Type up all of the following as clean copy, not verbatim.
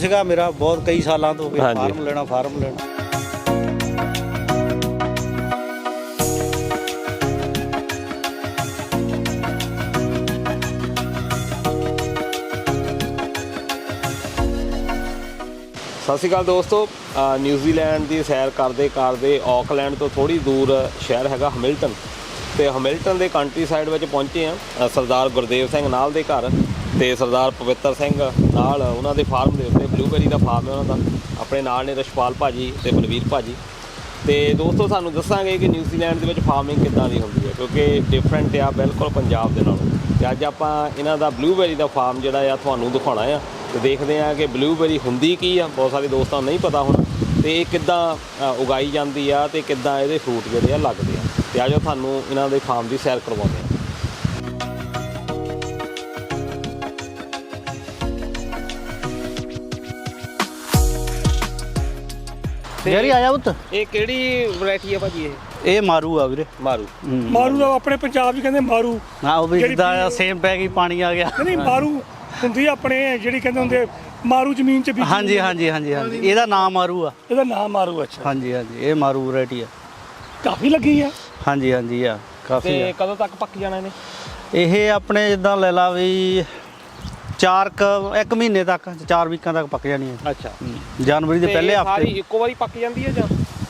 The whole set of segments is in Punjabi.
ਸੀਗਾ ਮੇਰਾ ਬਹੁਤ ਕਈ ਸਾਲਾਂ ਤੋਂ ਹੋ ਗਏ ਫਾਰਮ ਲੈਣਾ ਸਤਿ ਸ਼੍ਰੀ ਅਕਾਲ ਦੋਸਤੋ। ਨਿਊਜ਼ੀਲੈਂਡ ਦੀ ਸੈਰ ਕਰਦੇ ਆਕਲੈਂਡ ਤੋਂ ਥੋੜੀ ਦੂਰ ਸ਼ਹਿਰ ਹੈਗਾ ਹੈਮਿਲਟਨ, ਤੇ ਹੈਮਿਲਟਨ ਦੇ ਕੰਟਰੀ ਸਾਈਡ ਵਿੱਚ ਪਹੁੰਚੇ ਆ। ਸਰਦਾਰ ਗੁਰਦੇਵ ਸਿੰਘ ਨਾਲ ਦੇ ਘਰ ਤੇ ਸਰਦਾਰ ਪਵਿੱਤਰ ਸਿੰਘ ਨਾਲ ਉਹਨਾਂ ਦੇ ਫਾਰਮ ਦੇ ਉੱਤੇ ਬਲੂਬੇਰੀ ਦਾ ਫਾਰਮ ਹੈ ਉਹਨਾਂ ਦਾ। ਆਪਣੇ ਨਾਲ ਨੇ ਰਸ਼ਪਾਲ ਭਾਜੀ ਤੇ ਬਲਵੀਰ ਭਾਜੀ। ਤੇ ਦੋਸਤੋ ਸਾਨੂੰ ਦੱਸਾਂਗੇ ਕਿ ਨਿਊਜ਼ੀਲੈਂਡ ਦੇ ਵਿੱਚ ਫਾਰਮਿੰਗ ਕਿੱਦਾਂ ਦੀ ਹੁੰਦੀ ਹੈ, ਕਿਉਂਕਿ ਡਿਫਰੈਂਟ ਆ ਬਿਲਕੁਲ ਪੰਜਾਬ ਦੇ ਨਾਲੋਂ। ਤੇ ਅੱਜ ਆਪਾਂ ਇਹਨਾਂ ਦਾ ਬਲੂਬੇਰੀ ਦਾ ਫਾਰਮ ਜਿਹੜਾ ਆ ਤੁਹਾਨੂੰ ਦਿਖਾਉਣਾ ਆ, ਤੇ ਦੇਖਦੇ ਆ ਕਿ ਬਲੂਬੇਰੀ ਹੁੰਦੀ ਕੀ ਆ। ਬਹੁਤ ਸਾਰੇ ਦੋਸਤਾਂ ਨੂੰ ਨਹੀਂ ਪਤਾ ਹੋਣਾ ਤੇ ਇਹ ਕਿੱਦਾਂ ਉਗਾਈ ਜਾਂਦੀ ਆ ਤੇ ਕਿੱਦਾਂ ਇਹਦੇ ਫਰੂਟ ਜਿਹੜੇ ਆ ਲੱਗਦੇ ਆ। ਤੇ ਆਜੋ ਤੁਹਾਨੂੰ ਇਹਨਾਂ ਦੇ ਫਾਰਮ ਦੀ ਸੈਰ ਕਰਵਾਉਂਦੇ ਆ। ਯਾਰੀ ਆਇਆ ਪੁੱਤ, ਇਹ ਕਿਹੜੀ ਵੈਰਾਈਟੀ ਆ ਭਾਜੀ? ਇਹ ਮਾਰੂ ਆ ਵੀਰੇ। ਮਾਰੂ ਦਾ ਆਪਣੇ ਪੰਜਾਬ ਵੀ ਕਹਿੰਦੇ ਮਾਰੂ। ਹਾਂ ਉਹ ਵੀ ਜਿੱਦਾਂ ਸੇਮ ਪੈ ਗਈ, ਪਾਣੀ ਆ ਗਿਆ। ਨਹੀਂ ਮਾਰੂ ਹੁੰਦੀ ਆਪਣੇ ਜਿਹੜੀ ਕਹਿੰਦੇ ਹੁੰਦੇ ਮਾਰੂ ਜ਼ਮੀਨ 'ਚ ਵੀ। ਹਾਂਜੀ ਇਹਦਾ ਨਾਮ ਮਾਰੂ ਆ। ਇਹਦਾ ਨਾਮ ਮਾਰੂ। ਅੱਛਾ ਹਾਂਜੀ ਇਹ ਮਾਰੂ ਵੈਰਾਈਟੀ ਆ। ਕਾਫੀ ਲੱਗੀ ਆ। ਹਾਂਜੀ ਆ ਕਾਫੀ। ਤੇ ਕਦੋਂ ਤੱਕ ਪੱਕ ਜਾਣਾ ਇਹਨੇ? ਇਹ ਆਪਣੇ ਜਿੱਦਾਂ ਲੈ ਲਾ ਵੀ 1 ਮਹੀਨੇ ਤੱਕ, 4 ਵੀਕਾਂ ਤੱਕ ਪੱਕ ਜਾਣੀ ਹੈ। ਅੱਛਾ, ਜਨਵਰੀ ਦੇ ਪਹਿਲੇ ਹਫਤੇ। ਸਾਰੀ ਇੱਕੋ ਵਾਰੀ ਪੱਕ ਜਾਂਦੀ ਹੈ ਜਾਂ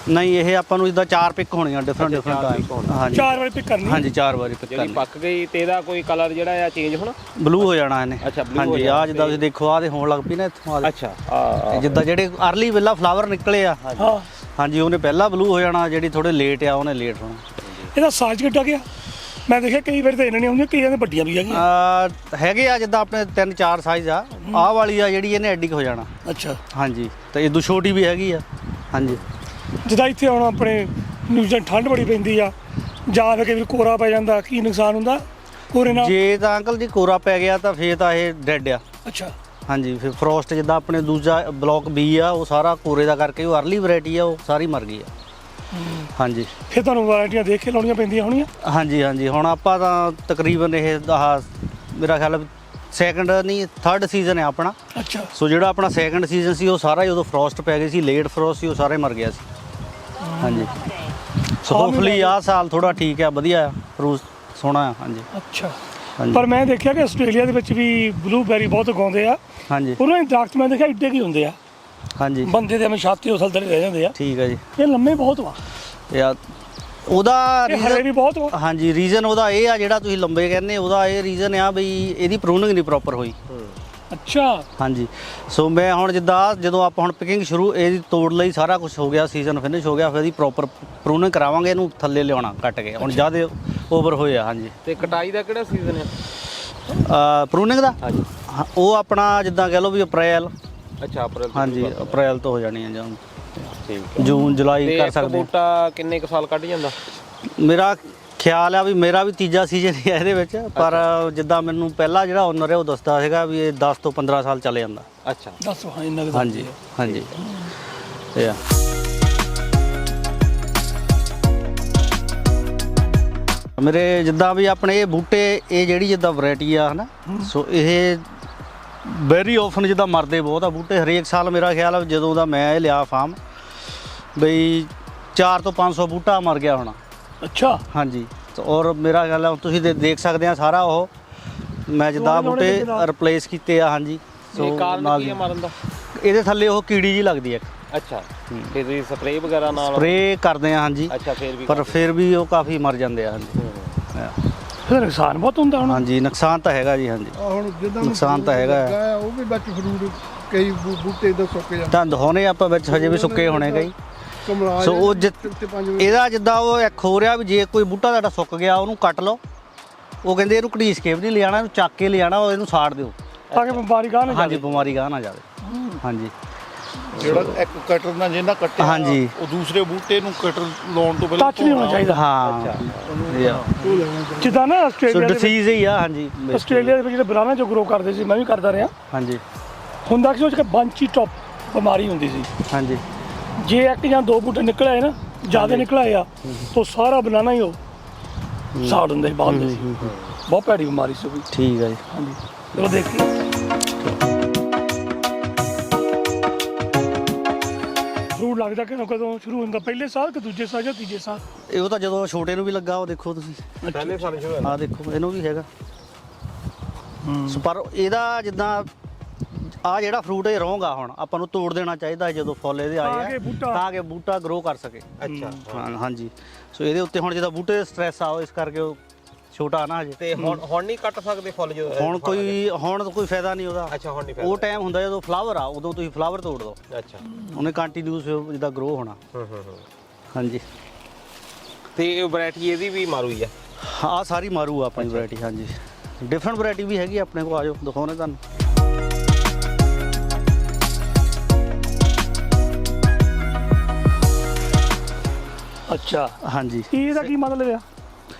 ਨਹੀਂ? ਇਹ ਆਪਾਂ ਨੂੰ ਜਿੱਦਾਂ 4 ਪਿਕ ਹੋਣੀਆਂ ਡਿਫਰੈਂਟ ਹਾਂਜੀ 4 ਵਾਰੀ ਪਿਕ ਕਰਨੀ। ਹਾਂਜੀ 4 ਵਾਰੀ ਪਿਕ ਜਿਹੜੀ ਕਰਨੀ। ਪੱਕ ਗਈ ਤੇ ਇਹਦਾ ਕੋਈ ਕਲਰ ਜਿਹੜਾ ਆ ਚੇਂਜ ਹੋਣਾ? ਬਲੂ ਹੋ ਜਾਣਾ ਇਹਨੇ। ਅੱਛਾ, blue ਹਾਂਜੀ ਆ ਜਿੱਦਾਂ ਤੁਸੀਂ ਦੇਖੋ ਆ ਤੇ ਹੋਣ ਲੱਗ ਪਈ ਨਾ ਇੱਥੋਂ। ਅੱਛਾ ਜਿੱਦਾਂ ਜਿਹੜੇ ਅਰਲੀ ਵੇਲਾ ਫਲਾਵਰ ਨਿਕਲੇ ਆ, ਹਾਂ ਹਾਂਜੀ ਉਹਨੇ ਪਹਿਲਾਂ ਬਲੂ ਹੋ ਜਾਣਾ। ਜਿਹੜੀ ਥੋੜੇ ਲੇਟ ਆ ਉਹਨੇ ਲੇਟ ਹੋਣਾ। ਇਹਦਾ ਸਾਈਜ਼ ਕਿੱਡਾ ਗਿਆ? ਮੈਂ ਦੇਖਿਆ ਕਈ ਵਾਰ ਤਾਂ ਇਹਨਾਂ ਨਹੀਂ ਹੁੰਦੀਆਂ, ਕਈਆਂ ਦੇ ਵੱਡੀਆਂ ਵੀ ਹੈਗੀਆਂ। ਹੈਗੇ ਆ ਜਿੱਦਾਂ ਆਪਣੇ 3-4 ਸਾਈਜ਼ ਆ। ਆਹ ਵਾਲੀ ਆ ਜਿਹੜੀ ਇਹਨੇ ਐਡੀ ਹੋ ਜਾਣਾ। ਅੱਛਾ ਹਾਂਜੀ ਤੇ ਇਹ ਛੋਟੀ ਵੀ ਹੈਗੀ ਆ। ਹਾਂਜੀ ਜਿੱਦਾਂ ਇੱਥੇ ਹੁਣ ਆਪਣੇ ਨਿਊਜ਼ੀਲੈਂਡ ਠੰਡ ਬੜੀ ਪੈਂਦੀ ਆ, ਜਾਂ ਫਿਰ ਕਈ ਕੋਰਾ ਪੈ ਜਾਂਦਾ, ਕੀ ਨੁਕਸਾਨ ਹੁੰਦਾ ਕੋਰੇ ਨਾਲ? ਜੇ ਤਾਂ ਅੰਕਲ ਜੀ ਕੋਰਾ ਪੈ ਗਿਆ ਤਾਂ ਫੇਰ ਤਾਂ ਇਹ ਡੈਡ ਆ। ਅੱਛਾ ਹਾਂਜੀ ਫਿਰ ਫਰੋਸਟ ਜਿੱਦਾਂ ਆਪਣੇ ਦੂਜਾ ਬਲੌਕ ਬੀ ਆ, ਉਹ ਸਾਰਾ ਕੋਰੇ ਦਾ ਕਰਕੇ ਉਹ ਅਰਲੀ ਵੈਰਾਈਟੀ ਆ, ਉਹ ਸਾਰੀ ਮਰ ਗਈ ਆ। ਹਾਂਜੀ ਫਿਰ ਤੁਹਾਨੂੰ ਵੈਰਾਈਟੀਆਂ ਦੇਖ ਕੇ ਲਾਉਣੀਆਂ ਪੈਂਦੀਆਂ ਹੋਣੀਆਂ। ਹਾਂਜੀ ਹੁਣ ਆਪਾਂ ਤਾਂ ਤਕਰੀਬਨ ਇਹ ਆਹ ਮੇਰਾ ਖਿਆਲ ਸੈਕੰਡ ਨਹੀਂ 3rd ਸੀਜ਼ਨ ਹੈ ਆਪਣਾ। ਅੱਛਾ ਸੋ ਜਿਹੜਾ ਆਪਣਾ ਸੈਕੰਡ ਸੀਜ਼ਨ ਸੀ ਉਹ ਸਾਰਾ ਹੀ ਉਦੋਂ ਫਰੋਸਟ ਪੈ ਗਈ ਸੀ, ਲੇਟ ਫਰੋਸਟ ਸੀ, ਉਹ ਸਾਰੇ ਮਰ ਗਿਆ ਸੀ। ਹਾਂਜੀ ਸੋ ਹੋਪਫੁਲੀ ਆਹ ਸਾਲ ਥੋੜਾ ਠੀਕ ਆ, ਵਧੀਆ ਆ, ਫਰੂਟ ਸੋਹਣਾ ਆ। ਹਾਂਜੀ ਅੱਛਾ ਪਰ ਮੈਂ ਦੇਖਿਆ ਕਿ ਆਸਟ੍ਰੇਲੀਆ ਦੇ ਵਿੱਚ ਵੀ ਬਲੂਬੈਰੀ ਬਹੁਤ ਉਗਾਉਂਦੇ ਆ। ਹਾਂਜੀ ਉਹਨਾਂ ਦੇ ਦਰਖਤ ਮੈਂ ਦੇਖਿਆ ਇੱਡੇ ਕੀ ਹੁੰਦੇ ਆ, ਹਾਂਜੀ ਬੰਦੇ ਦੇ ਛਾਤੀ ਉਸਲ ਤੇ ਰਹਿ ਜਾਂਦੇ ਆ। ਠੀਕ ਆ ਜੀ। ਇਹ ਲੰਮੇ ਬਹੁਤ ਵਾ, ਯਾਰ ਉਹਦਾ ਹਰੇ ਵੀ ਬਹੁਤ ਵਾ। ਹਾਂਜੀ ਰੀਜ਼ਨ ਉਹਦਾ ਇਹ ਆ ਜਿਹੜਾ ਤੁਸੀਂ ਲੰਬੇ ਕਹਿੰਦੇ, ਉਹਦਾ ਇਹ ਰੀਜ਼ਨ ਆ ਬਈ ਇਹਦੀ ਪ੍ਰੂਨਿੰਗ ਨਹੀਂ ਪ੍ਰੋਪਰ ਹੋਈ। ਅੱਛਾ ਹਾਂਜੀ ਸੋ ਮੈਂ ਹੁਣ ਜਿੱਦਾਂ ਜਦੋਂ ਆਪਾਂ ਹੁਣ ਪਿਕਿੰਗ ਸ਼ੁਰੂ ਇਹਦੀ ਤੋੜ ਲਈ, ਸਾਰਾ ਕੁਝ ਹੋ ਗਿਆ, ਸੀਜ਼ਨ ਫਿਨਿਸ਼ ਹੋ ਗਿਆ, ਫਿਰ ਇਹਦੀ ਪ੍ਰੋਪਰ ਪ੍ਰੂਨਿੰਗ ਕਰਾਵਾਂਗੇ, ਇਹਨੂੰ ਥੱਲੇ ਲਿਆਉਣਾ ਕੱਟ ਕੇ। ਹੁਣ ਜ਼ਿਆਦਾ ਓਵਰ ਹੋਏ ਆ। ਹਾਂਜੀ ਤੇ ਕਟਾਈ ਦਾ ਕਿਹੜਾ ਸੀਜ਼ਨ ਹੈ ਪ੍ਰੂਨਿੰਗ ਦਾ? ਹਾਂਜੀ ਉਹ ਆਪਣਾ ਜਿੱਦਾਂ ਕਹਿ ਲਓ ਵੀ ਅਪ੍ਰੈਲ। ਅੱਛਾ ਅਪ੍ਰੈਲ। ਹਾਂਜੀ ਅਪ੍ਰੈਲ ਤੋਂ ਹੋ ਜਾਣੀ ਆ ਜਾਂ ਠੀਕ। ਜੂਨ ਜੁਲਾਈ ਕਰ ਸਕਦੇ। ਬੂਟਾ ਕਿੰਨੇ ਕੁ ਸਾਲ ਕੱਢ ਜਾਂਦਾ? ਮੇਰਾ ਖਿਆਲ ਆ ਵੀ ਮੇਰਾ ਵੀ ਤੀਜਾ ਸੀਜ਼ਨ ਹੀ ਹੈ ਇਹਦੇ ਵਿੱਚ, ਪਰ ਜਿੱਦਾਂ ਮੈਨੂੰ ਪਹਿਲਾਂ ਜਿਹੜਾ ਓਨਰ ਹੈ ਉਹ ਦੱਸਦਾ ਸੀਗਾ ਵੀ ਇਹ 10 ਤੋਂ 15 ਸਾਲ ਚੱਲੇ ਜਾਂਦਾ। ਅੱਛਾ ਦੱਸੋ ਹਾਂ ਇੰਨਾ ਕੁ ਹਾਂਜੀ ਇਹ ਆ। ਮੇਰੇ ਜਿੱਦਾਂ ਵੀ ਆਪਣੇ ਇਹ ਬੂਟੇ, ਇਹ ਜਿਹੜੀ ਜਿੱਦਾਂ ਵੈਰਾਈਟੀ ਆ ਹਨਾ, ਸੋ ਇਹ ਵੈਰੀ ਆਫਨ ਜਿੱਦਾਂ ਮਰਦੇ ਬਹੁਤ ਆ ਬੂਟੇ ਹਰੇਕ ਸਾਲ। ਮੇਰਾ ਖਿਆਲ ਆ ਜਦੋਂ ਦਾ ਮੈਂ ਇਹ ਲਿਆ ਫਾਰਮ ਬਈ 400 ਤੋਂ 500 ਬੂਟਾ ਮਰ ਗਿਆ ਹੋਣਾ। ਅੱਛਾ ਹਾਂਜੀ ਔਰ ਮੇਰਾ ਖਿਆਲ ਆ ਤੁਸੀਂ ਦੇਖ ਸਕਦੇ ਆ ਸਾਰਾ ਉਹ ਮੈਂ ਜਿੱਦਾਂ ਬੂਟੇ ਰਿਪਲੇਸ ਕੀਤੇ ਆ। ਹਾਂਜੀ ਸੋ ਕਾਰਨ ਕੀ ਹੈ ਮਰਨ ਦਾ? ਇਹਦੇ ਥੱਲੇ ਉਹ ਕੀੜੀ ਜੀ ਲੱਗਦੀ ਹੈ। ਅੱਛਾ ਫਿਰ ਤੁਸੀਂ ਸਪਰੇਅ ਵਗੈਰਾ ਨਾਲ? ਸਪਰੇਅ ਕਰਦੇ ਆ ਹਾਂਜੀ। ਅੱਛਾ ਫਿਰ ਵੀ? ਪਰ ਫਿਰ ਵੀ ਉਹ ਕਾਫੀ ਮਰ ਜਾਂਦੇ ਆ। ਹਾਂਜੀ ਫਿਰ ਨੁਕਸਾਨ ਬਹੁਤ ਹੁੰਦਾ ਹੁਣ। ਹਾਂਜੀ ਨੁਕਸਾਨ ਤਾਂ ਹੈਗਾ ਜੀ। ਹਾਂਜੀ ਹੁਣ ਜਿੱਦਾਂ ਨੁਕਸਾਨ ਤਾਂ ਹੈਗਾ ਉਹ ਵੀ ਵਿੱਚ ਫਰੂਟ ਕਈ ਬੂਟੇ ਇਦਾਂ ਸੁੱਕ ਜਾਂਦੇ। ਤਾਂ ਦਿਖਾਉਣੇ ਆਪਾਂ ਵਿੱਚ ਹਜੇ ਵੀ ਸੁੱਕੇ ਹੋਣੇ ਕਈ। ਸੋ ਉਹ ਇਹਦਾ ਜਿੱਦਾਂ ਉਹ ਇੱਕ ਹੋ ਰਿਹਾ ਵੀ ਜੇ ਕੋਈ ਬੂਟਾ ਤੁਹਾਡਾ ਸੁੱਕ ਗਿਆ ਉਹਨੂੰ ਕੱਟ ਲਓ। ਉਹ ਕਹਿੰਦੇ ਇਹਨੂੰ ਘੜੀਸ ਕੇ ਵੀ ਨਹੀਂ ਲਿਆਣਾ, ਇਹਨੂੰ ਚੱਕ ਕੇ ਲਿਆਣਾ, ਇਹਨੂੰ ਸਾੜ ਦਿਓ ਤਾਂ ਕਿ ਬਿਮਾਰੀ ਗਾਹ ਨਾ ਜਾਵੇ। ਹਾਂਜੀ ਬਿਮਾਰੀ ਗਾਹ ਨਾ ਜਾਵੇ। ਹਾਂਜੀ ਜਿਹੜਾ ਇੱਕ ਕਟਰ ਨਾਲ ਜਿਹਨਾਂ ਕੱਟਿਆ ਹਾਂਜੀ ਉਹ ਦੂਸਰੇ ਬੂਟੇ ਨੂੰ ਕਟਰ ਲਾਉਣ ਤੋਂ ਪਹਿਲਾਂ ਟੱਚ ਨਹੀਂ ਹੋਣਾ ਚਾਹੀਦਾ। ਹਾਂ ਜਿੱਦਾਂ ਨਾ ਸੋ ਆਸਟ੍ਰੇਲੀਆ ਦੇ ਡਿਸੀਜ਼ ਹੀ ਆ। ਹਾਂਜੀ ਆਸਟ੍ਰੇਲੀਆ ਦੇ ਵਿੱਚ ਜਿਹੜੇ ਬਨਾਨਾ ਜੋ ਗਰੋ ਕਰਦੇ ਸੀ, ਮੈਂ ਵੀ ਕਰਦਾ ਰਿਹਾ। ਹਾਂਜੀ ਹੁੰਦਾ ਕਿ ਉਹ ਚ ਬੰਚੀ ਟੌਪ ਬਿਮਾਰੀ ਹੁੰਦੀ ਸੀ। ਹਾਂਜੀ ਜੇ ਇੱਕ ਜਾਂ ਦੋ ਬੂਟੇ ਨਿਕਲ ਆਏ ਨਾ, ਜ਼ਿਆਦਾ ਨਿਕਲ ਆਏ ਆ ਤਾਂ ਸਾਰਾ ਬਨਾਨਾ ਹੀ ਉਹ ਸਾੜ ਹੁੰਦੇ ਸੀ, ਬਾਹਰ ਦੇ ਸੀ। ਬਹੁਤ ਭੈੜੀ ਬਿਮਾਰੀ ਸੀ ਉਹ ਵੀ। ਠੀਕ ਹੈ ਜੀ। ਹਾਂਜੀ ਚਲੋ ਦੇਖੀਏ। ਲੱਗਦਾ ਕਿ ਕਦੋਂ ਸ਼ੁਰੂ ਹੁੰਦਾ, ਪਹਿਲੇ ਸਾਲ ਕਿ ਦੂਜੇ ਸਾਲ ਜਾਂ ਤੀਜੇ ਸਾਲ? ਇਹ ਉਹ ਤਾਂ ਜਦੋਂ ਛੋਟੇ ਨੂੰ ਵੀ ਲੱਗਾ, ਉਹ ਦੇਖੋ ਤੁਸੀਂ, ਪਹਿਲੇ ਸਾਲ ਸ਼ੁਰੂ ਆਹ ਦੇਖੋ ਇਹਨੂੰ ਵੀ ਹੈਗਾ। ਸੋ ਪਰ ਇਹਦਾ ਜਿੱਦਾਂ ਆ ਜਿਹੜਾ ਫਰੂਟ ਇਹ ਰੋਂਗਾ, ਹੁਣ ਆਪਾਂ ਨੂੰ ਤੋੜ ਦੇਣਾ ਚਾਹੀਦਾ ਜਦੋਂ ਫੁੱਲ ਇਹਦੇ ਤਾਂ ਆਏ ਕਿ ਆ, ਬੂਟਾ- ਤਾਂ ਕਿ ਬੂਟਾ ਗਰੋ ਕਰ ਸਕੇ। ਅੱਛਾ ਹਾਂਜੀ। ਸੋ ਇਹਦੇ ਉੱਤੇ ਹੁਣ ਜਿਹਦਾ ਬੂਟੇ ਸਟ੍ਰੈਸ ਆ, ਇਸ ਕਰਕੇ ਉਹ ਛੋਟਾ ਨਾ ਹਜੇ। ਤੇ ਹੁਣ ਨਹੀਂ ਕੱਟ ਸਕਦੇ ਫੁੱਲ ਜਦੋਂ ਹੁਣ ਕੋਈ ਫਾਇਦਾ ਨਹੀਂ ਉਹਦਾ। ਅੱਛਾ ਹੁਣ ਨਹੀਂ ਉਹ ਟਾਈਮ ਹੁੰਦਾ ਜਦੋਂ ਫਲਾਵਰ ਆ, ਉਦੋਂ ਤੁਸੀਂ ਫਲਾਵਰ ਤੋੜ ਦਿਓ, ਅੱਛਾ ਉਹਨੇ ਕੰਟੀਨਿਊਸ ਜਿੱਦਾਂ ਗਰੋ ਹੋਣਾ। ਹਾਂਜੀ। ਤੇ ਇਹ ਵੈਰਾਈਟੀ ਇਹਦੀ ਵੀ ਮਾਰੂ ਹੀ ਆ? ਆਹ ਸਾਰੀ ਮਾਰੂ ਆ ਆਪਣੀ ਵੈਰਾਈਟੀ। ਹਾਂਜੀ, ਡਿਫਰੈਂਟ ਵੈਰਾਈਟੀ ਵੀ ਹੈਗੀ ਆਪਣੇ ਕੋਲ, ਆਜੋ ਦਿਖਾਉਣੇ ਤੁਹਾਨੂੰ। ਅੱਛਾ, ਹਾਂਜੀ, ਇਹਦਾ ਕੀ ਮਤਲਬ ਆ?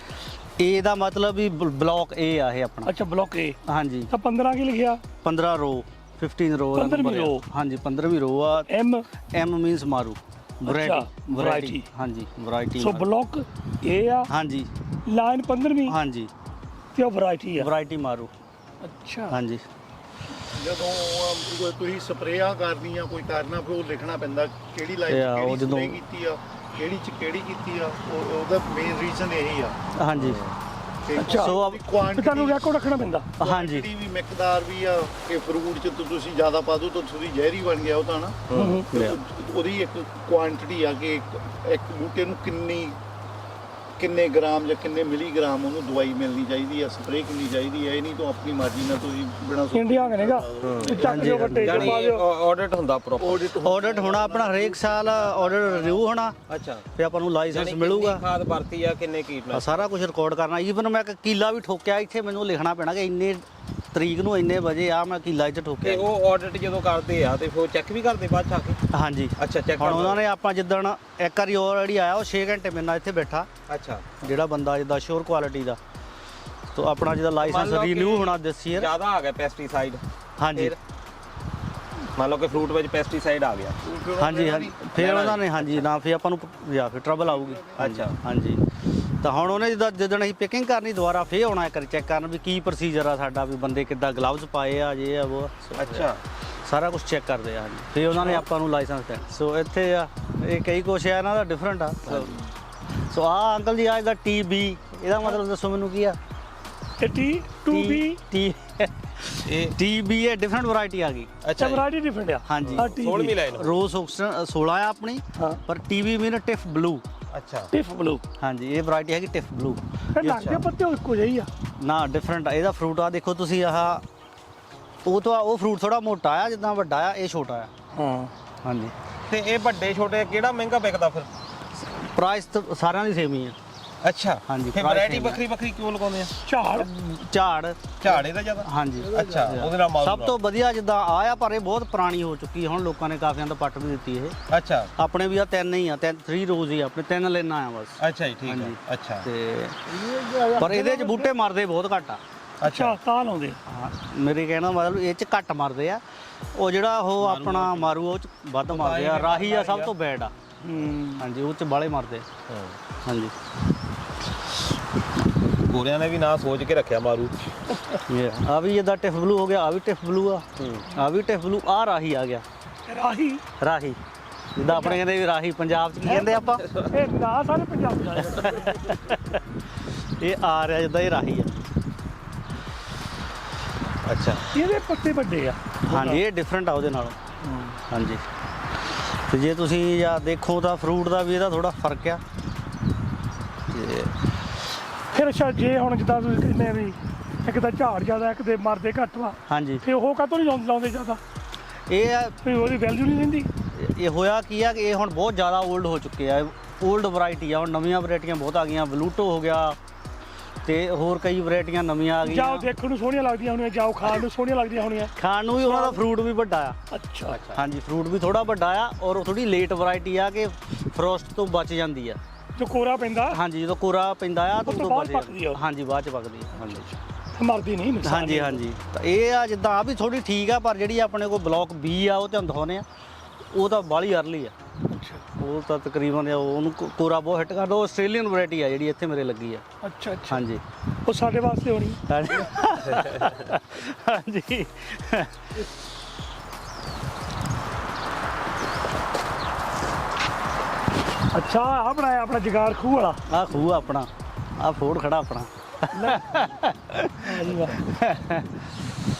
ਇਹਦਾ ਮਤਲਬ ਵੀ ਬਲੌਕ A ਆ ਇਹ ਆਪਣਾ। ਅੱਛਾ, ਬਲੌਕ A। ਹਾਂਜੀ, ਤਾਂ 15 ਕੀ ਲਿਖਿਆ? 15 ਰੋ, 15 ਰੋ। 15ਵੀਂ row। ਹਾਂਜੀ, 15ਵੀਂ ਰੋ ਆ। M। M ਮੀਨਸ ਮਾਰੂ, ਵੈਰਾਈਟੀ। variety। ਹਾਂਜੀ, ਵੈਰਾਈਟੀ। ਸੋ ਬਲੌਕ A ਆ, ਹਾਂਜੀ ਲਾਈਨ 15ਵੀਂ ਹਾਂਜੀ, ਤੇ ਉਹ ਵੈਰਾਈਟੀ ਆ। ਵੈਰਾਈਟੀ ਮਾਰੂ। ਅੱਛਾ, ਹਾਂਜੀ। ਜਦੋਂ ਤੁਸੀਂ ਸਪਰੇਆਂ ਕਰਨੀਆਂ ਕੋਈ ਕਰਨਾ, ਫਿਰ ਉਹ ਲਿਖਣਾ ਪੈਂਦਾ ਕਿਹੜੀ ਲਾਈਨ ਤੇ ਉਹ ਕਿਹੜੀ ਜਦੋਂ- ਸਪਰੇ ਕੀਤੀ ਆ, ਕਿਹੜੀ ਚ ਕਿਹੜੀ ਕੀਤੀ ਆ। ਉਹਦਾ ਮੇਨ ਰੀਜ਼ਨ ਇਹੀ ਆ। ਹਾਂਜੀ। ਤੇ ਅੱਛਾ। ਸੋ ਤੇ ਤੁਹਾਨੂੰ ਰੈਕੋਰਡ ਰੱਖਣਾ ਪੈਂਦਾ। ਹਾਂਜੀ, ਵੀ ਮਿਕਦਾਰ ਵੀ ਆ ਕਿ ਫਰੂਟ ਚ ਤੁਸੀਂ ਜ਼ਿਆਦਾ ਪਾ ਦੋ ਤਾਂ ਤੁਸੀਂ ਜ਼ਹਿਰੀ ਬਣ ਗਿਆ ਉਹ ਤਾਂ ਨਾ। ਤੇ ਉਹਦੀ ਇੱਕ ਕੁਆਂਟੀਟੀ ਆ ਕਿ ਇੱਕ ਬੂਟੇ ਨੂੰ ਕਿੰਨੇ ਗ੍ਰਾਮ ਜਾਂ ਕਿੰਨੇ ਮਿਲੀਗ੍ਰਾਮ ਉਹਨੂੰ ਦਵਾਈ ਮਿਲਣੀ ਚਾਹੀਦੀ ਆ, ਸਪਰੇਅ ਕਿੰਨੀ ਚਾਹੀਦੀ ਆ। ਇਹ ਨਹੀਂ ਤਾਂ ਆਪਣੀ ਮਰਜ਼ੀ ਨਾਲ ਤੁਸੀਂ ਬਿਨਾਂ ਇੰਡੀਆ ਕਹੇਗਾ ਚੱਕ ਦਿਓ ਗੱਟੇ ਚ ਯਾਨੀ ਪਾ ਦਿਓ। ਆਡਿਟ ਹੁੰਦਾ ਪ੍ਰੋਪਰ? ਆਡਿਟ ਹੋਣਾ ਆਪਣਾ, ਹਰੇਕ ਸਾਲ ਆਡਿਟ ਰਿਵਿਊ ਹੋਣਾ, ਅੱਛਾ। ਤੇ ਆਪਾਂ ਨੂੰ ਲਾਇਸੈਂਸ ਮਿਲੂਗਾ। ਖਾਦ ਵਰਤੀ ਆ, ਕਿੰਨੇ ਕੀਟਨਾਸ਼ਕ? ਸਾਰਾ ਕੁਝ ਰਿਕਾਰਡ ਕਰਨਾ। ਈਵਨ ਮੈਂ ਇੱਕ ਕੀਲਾ ਵੀ ਠੋਕਿਆ ਇੱਥੇ, ਮੈਨੂੰ ਲਿਖਣਾ ਪੈਣਾ ਕਿ ਇੰਨੇ ਤਰੀਕ ਨੂੰ ਇੰਨੇ ਵਜੇ ਆ ਮੈਂ ਕੀਲਾ ਇੱਥੇ ਤੇ ਠੋਕਿਆ। ਉਹ ਆਡਿਟ ਜਦੋਂ ਕਰਦੇ ਆ ਤੇ ਫਿਰ ਚੈੱਕ ਵੀ ਕਰਦੇ ਬਾਅਦ ਚ ਆ ਕੇ? ਹਾਂਜੀ। ਅੱਛਾ, ਚੈੱਕ ਹੁਣ ਉਹਨਾਂ ਨੇ ਆਪਾਂ ਜਿੱਦਣ ਇੱਕ ਵਾਰੀ ਆਲਰੇਡੀ ਆਇਆ, ਉਹ 6 ਘੰਟੇ ਮੇਰੇ ਨਾਲ ਇੱਥੇ ਬੈਠਾ, ਅੱਛਾ। ਜਿਹੜਾ ਬੰਦਾ ਜਿੱਦਾਂ ਸ਼ੋਰ ਕੁਆਲਿਟੀ ਦਾ। ਤੋਂ ਆਪਣਾ ਜਿਹਦਾ ਲਾਇਸੈਂਸ ਰੀਨਿਊ ਹੋਣਾ ਦਿਸ ਈਅਰ। ਜ਼ਿਆਦਾ ਆ ਗਿਆ ਪੈਸਟੀਸਾਈਡ? ਹਾਂਜੀ ਫਿਰ ਮੰਨ ਲਓ ਕਿ ਫਰੂਟ ਵਿੱਚ ਪੈਸਟੀਸਾਈਡ ਆ ਗਿਆ। ਹਾਂਜੀ ਹਾਂਜੀ, ਫਿਰ ਉਹਨਾਂ ਨੇ ਹਾਂਜੀ ਨਾ, ਫਿਰ ਆਪਾਂ ਨੂੰ ਜਾਂ ਫਿਰ ਟਰਬਲ ਆਊਗੀ। ਅੱਛਾ। ਹਾਂਜੀ। ਤਾਂ ਹੁਣ ਉਹਨੇ ਜਿੱਦਣ ਅਸੀਂ ਪਿਕਿੰਗ ਕਰਨੀ, ਦੁਬਾਰਾ ਫੇਰ ਆਉਣਾ ਇੱਕ ਵਾਰੀ ਚੈੱਕ ਕਰਨ ਵੀ ਕੀ ਪ੍ਰੋਸੀਜਰ ਆ ਸਾਡਾ, ਵੀ ਬੰਦੇ ਕਿੱਦਾਂ ਗਲਵਜ਼ ਪਾਏ ਆ, ਜੇ ਆ ਉਹ। ਅੱਛਾ। ਸਾਰਾ ਕੁਝ ਚੈੱਕ ਕਰਦੇ ਆ। ਹਾਂਜੀ, ਫਿਰ ਉਹਨਾਂ ਨੇ ਆਪਾਂ ਨੂੰ ਲਾਇਸੈਂਸ ਦਿੱਤਾ। ਸੋ ਇੱਥੇ ਆ ਇਹ ਕਈ ਕੁਛ ਆ ਇਹਨਾਂ ਦਾ ਡਿਫਰੈਂਟ ਆ। ਸੋ ਆ ਅੰਕਲ ਜੀ, ਆ ਇਹਦਾ TB, ਇਹਦਾ ਮਤਲਬ ਦੱਸੋ ਮੈਨੂੰ ਕੀ ਆ? ਤੇ T2B ਇਹ TB ਇਹ ਡਿਫਰੈਂਟ ਵੈਰਾਈਟੀ ਆ ਗਈ। ਅੱਛਾ ਜੀ। ਵੈਰਾਈਟੀ ਡਿਫਰੈਂਟ ਆ। ਹਾਂਜੀ। 16ਵੀਂ ਲਾਈਨ? ਰੋਜ਼ 16 ਆ ਆਪਣੀ, ਹਾਂ। ਪਰ TB ਮੀਨ ਟਿਫ ਬਲੂ। ਅੱਛਾ। Tiff blue. ਹਾਂਜੀ, ਇਹ ਵੈਰਾਈਟੀ ਹੈਗੀ ਟਿਫ ਬਲੂ। ਇਹ ਲੱਗਦੇ ਪੱਤੇ ਇੱਕੋ ਜਿਹੇ ਹੀ ਆ ਨਾ, ਡਿਫਰੈਂਟ ਆ ਇਹਦਾ ਫਰੂਟ। ਆ ਦੇਖੋ ਤੁਸੀਂ, ਆਹ ਉਹ ਫਰੂਟ ਥੋੜਾ ਮੋਟਾ ਆ, ਜਿੱਦਾਂ ਵੱਡਾ ਆ, ਇਹ ਛੋਟਾ ਆ। ਹਾਂ। ਹਾਂਜੀ। ਤੇ ਇਹ ਵੱਡੇ ਛੋਟੇ ਕਿਹੜਾ ਮਹਿੰਗਾ ਵਿਕਦਾ ਫਿਰ? ਪ੍ਰਾਈਸ ਤਾਂ ਸਾਰਿਆਂ ਦੀ ਸੇਮ ਹੀ ਆ। ਅੱਛਾ। ਹਾਂਜੀ, ਫਿਰ price ਵੈਰਾਈਟੀ same ਆ। ਵੱਖਰੀ ਵੱਖਰੀ ਕਿਉਂ ਲਗਾਉਂਦੇ ਆ? ਝਾੜ ਝਾੜ। ਝਾੜੇ ਦਾ ਜ਼ਿਆਦਾ? ਹਾਂਜੀ। ਅੱਛਾ, ਉਹਦੇ ਨਾਲ ਮਾਰੂ ਸਭ ਤੋਂ ਵਧੀਆ ਜਿੱਦਾਂ ਆ, ਪਰ ਇਹ ਬਹੁਤ ਪੁਰਾਣੀ ਹੋ ਚੁੱਕੀ ਹੈ, ਹੁਣ ਲੋਕਾਂ ਨੇ ਕਾਫੀਆਂ ਦਾ ਪੱਟ ਵੀ ਦਿੱਤੀ ਇਹ। ਅੱਛਾ। ਆਪਣੇ ਵੀ ਆ 3 ਹੀ ਆ, 3 ਰੋਜ਼ ਹੀ ਆਪਣੇ 3 ਲੈਣਾ ਆ ਬਸ। ਅੱਛਾ ਜੀ, ਠੀਕ ਹੈ। ਹਾਂਜੀ। ਅੱਛਾ। ਤੇ ਪਰ ਇਹਦੇ ਚ ਬੂਟੇ ਮਰਦੇ ਬਹੁਤ ਘੱਟ ਆ। ਅੱਛਾ, ਤਾਂ ਲਾਉਂਦੇ। ਹਾਂ, ਮੇਰੇ ਕਹਿਣਾ ਮਤਲਬ ਇਹ ਚ ਘੱਟ ਮਰਦੇ ਆ। ਉਹ ਜਿਹੜਾ ਉਹ ਆਪਣਾ ਮਾਰੂ, ਉਹ ਚ ਵੱਧ ਮਰਦੇ ਆ। ਰਾਹੀ ਆ ਸਭ ਤੋਂ ਬੈਡ ਆ। ਹਾਂਜੀ, ਉਹ ਚ ਬਾਲੇ ਮਰਦੇ ਆ। ਹਾਂਜੀ। ਗੋਰਿਆਂ ਨੇ ਵੀ ਨਾਂ ਸੋਚ ਕੇ ਰੱਖਿਆ ਮਾਰੂ। ਆ ਵੀ ਇਹਦਾ ਟਿਫ ਬਲੂ ਹੋ ਗਿਆ, ਆ ਵੀ ਟਿਫ ਬਲੂ ਆ, ਆ ਵੀ ਟਿਫ ਬਲੂ, ਆ ਰਾਹੀ ਆ ਗਿਆ। ਰਾਹੀ। ਰਾਹੀ ਜਿੱਦਾਂ ਆਪਣੇ ਕਹਿੰਦੇ ਵੀ ਰਾਹੀ, ਪੰਜਾਬ ਚ ਕੀ ਕਹਿੰਦੇ ਆਪਾਂ? ਇਹ ਨਾ ਸਾਰੇ ਪੰਜਾਬ ਦਾ ਇਹ ਆ ਰਿਹਾ ਜਿੱਦਾਂ ਇਹ ਰਾਹੀ ਆ। ਅੱਛਾ। ਇਹਦੇ ਪੱਤੇ ਵੱਡੇ ਆ। ਹਾਂਜੀ, ਇਹ ਡਿਫਰੈਂਟ ਆ ਉਹਦੇ ਨਾਲੋਂ। ਹਾਂਜੀ। ਤੇ ਜੇ ਤੁਸੀਂ ਜਾਂ ਦੇਖੋ ਤਾਂ ਫਰੂਟ ਦਾ ਵੀ ਇਹਦਾ ਥੋੜਾ ਫਰਕ ਆ। ਤੇ ਫਿਰ ਅੱਛਾ, ਜੇ ਹੁਣ ਜਿੱਦਾਂ ਤੁਸੀਂ ਕਹਿੰਦੇ ਵੀ ਇੱਕ ਤਾਂ ਝਾੜ ਜ਼ਿਆਦਾ, ਇੱਕ ਤੇ ਮਰਦੇ ਘੱਟ ਵਾ, ਹਾਂਜੀ, ਤੇ ਉਹ ਕਾਹਤੋਂ ਨਹੀਂ ਲਾਉਂਦੇ ਜ਼ਿਆਦਾ? ਇਹ ਆ, ਵੀ ਉਹਦੀ ਵੈਲਿਊ ਨਹੀਂ ਰਹਿੰਦੀ। ਇਹ ਹੋਇਆ ਕੀ ਆ ਕਿ ਇਹ ਹੁਣ ਬਹੁਤ ਜ਼ਿਆਦਾ 올ਡ ਹੋ ਚੁੱਕੇ ਆ। 올ਡ ਵੈਰਾਈਟੀ ਆ, ਹੁਣ ਨਵੀਆਂ ਵੈਰਾਈਟੀਆਂ ਬਹੁਤ ਆ ਗਈਆਂ। ਬਲੂਟੋ ਹੋ ਗਿਆ, ਤੇ ਹੋਰ ਕਈ ਵੈਰਾਈਟੀਆਂ ਨਵੀਆਂ ਆ ਜਾਓ ਗਈਆਂ। ਦੇਖਣ ਨੂੰ ਸੋਹਣੀਆਂ ਲੱਗਦੀਆਂ ਹੋਣੀਆਂ, ਜਾਓ ਖਾਣ ਨੂੰ ਸੋਹਣੀਆਂ ਲੱਗਦੀਆਂ ਹੋਣੀਆਂ। ਖਾਣ ਨੂੰ ਵੀ ਉਹਨਾਂ ਦਾ ਫਰੂਟ ਵੀ ਵੱਡਾ ਆ। ਅੱਛਾ। ਹਾਂਜੀ, ਫਰੂਟ ਵੀ ਥੋੜਾ ਵੱਡਾ ਆ, ਔਰ ਉਹ ਥੋੜੀ ਲੇਟ ਵੈਰਾਈਟੀ ਆ ਕਿ ਫਰੋਸਟ ਤੋਂ ਬਚ ਜਾਂਦੀ ਆ। ਜੋ ਕੋਰਾ ਪੈਂਦਾ ਹਾਂਜੀ, ਜਦੋਂ ਕੋਰਾ ਪੈਂਦਾ ਆ ਤਾਂ ਉਹ ਤੋਂ ਉਦੋਂ ਬਾਅਦ ਬਚ ਪੱਕਦੀ ਆ ਉਹ। ਹਾਂਜੀ, ਬਾਅਦ ਚ ਪੱਕਦੀ ਆ। ਹਾਂਜੀ ਮਰਦੀ ਨਹੀਂ ਨੁਕਸਾਨ ਹਾਂਜੀ ਨਹੀਂ। ਹਾਂਜੀ। ਤਾਂ ਇਹ ਆ ਜਿੱਦਾਂ ਆ ਵੀ ਥੋੜੀ ਠੀਕ ਆ, ਪਰ ਜਿਹੜੀ ਆਪਣੇ ਕੋਲ ਬਲੌਕ B ਆ, ਉਹ ਤੁਹਾਨੂੰ ਦਿਖਾਉਂਦੇ ਆ, ਉਹ ਤਾਂ ਬਾਹਲੀ ਅਰਲੀ ਆ। ਉਹ ਤਾਂ ਤਕਰੀਬਨ ਉਹਨੂੰ ਕੋਰਾ ਬਹੁਤ ਹਿੱਟ ਕਰਦਾ। ਉਹ ਆਸਟ੍ਰੇਲੀਅਨ ਵੈਰਾਈਟੀ ਆ ਜਿਹੜੀ ਇੱਥੇ ਮੇਰੇ ਲੱਗੀ ਆ। ਅੱਛਾ ਅੱਛਾ, ਹਾਂਜੀ ਉਹ ਸਾਡੇ ਵਾਸਤੇ ਹੋਣੀ। ਹਾਂਜੀ। ਅੱਛਾ ਆ ਬਣਾਇਆ ਆਪਣਾ ਜਗਾਰ ਖੂਹ ਵਾਲਾ। ਆਹ ਖੂਹ ਆਪਣਾ, ਆਹ ਫੋਰਡ ਖੜਾ ਆਪਣਾ।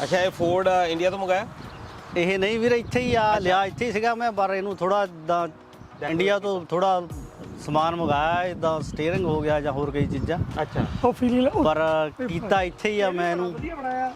ਅੱਛਾ ਇਹ ਫੋਰਡ ਇੰਡੀਆ ਤੋਂ ਮੰਗਾਇਆ? ਇਹ ਨਹੀਂ ਵੀਰੇ ਇੱਥੇ ਹੀ ਆ ਲਿਆ, ਇੱਥੇ ਹੀ ਸੀਗਾ ਮੈਂ, ਪਰ ਇਹਨੂੰ ਥੋੜਾ ਇਦਾਂ ਇੰਡੀਆ ਤੋਂ ਥੋੜਾ ਸਮਾਨ ਮੰਗਾਇਆ, ਇਦਾਂ ਸਟੀਅਰਿੰਗ ਹੋ ਗਿਆ ਜਾਂ ਹੋਰ ਕਈ ਚੀਜ਼ਾਂ, ਅੱਛਾ ਉਹ ਫੀਲ ਪਰ ਕੀਤਾ ਇੱਥੇ ਹੀ ਆ ਮੈਂ ਇਹਨੂੰ। ਵਧੀਆ ਬਣਾਇਆ।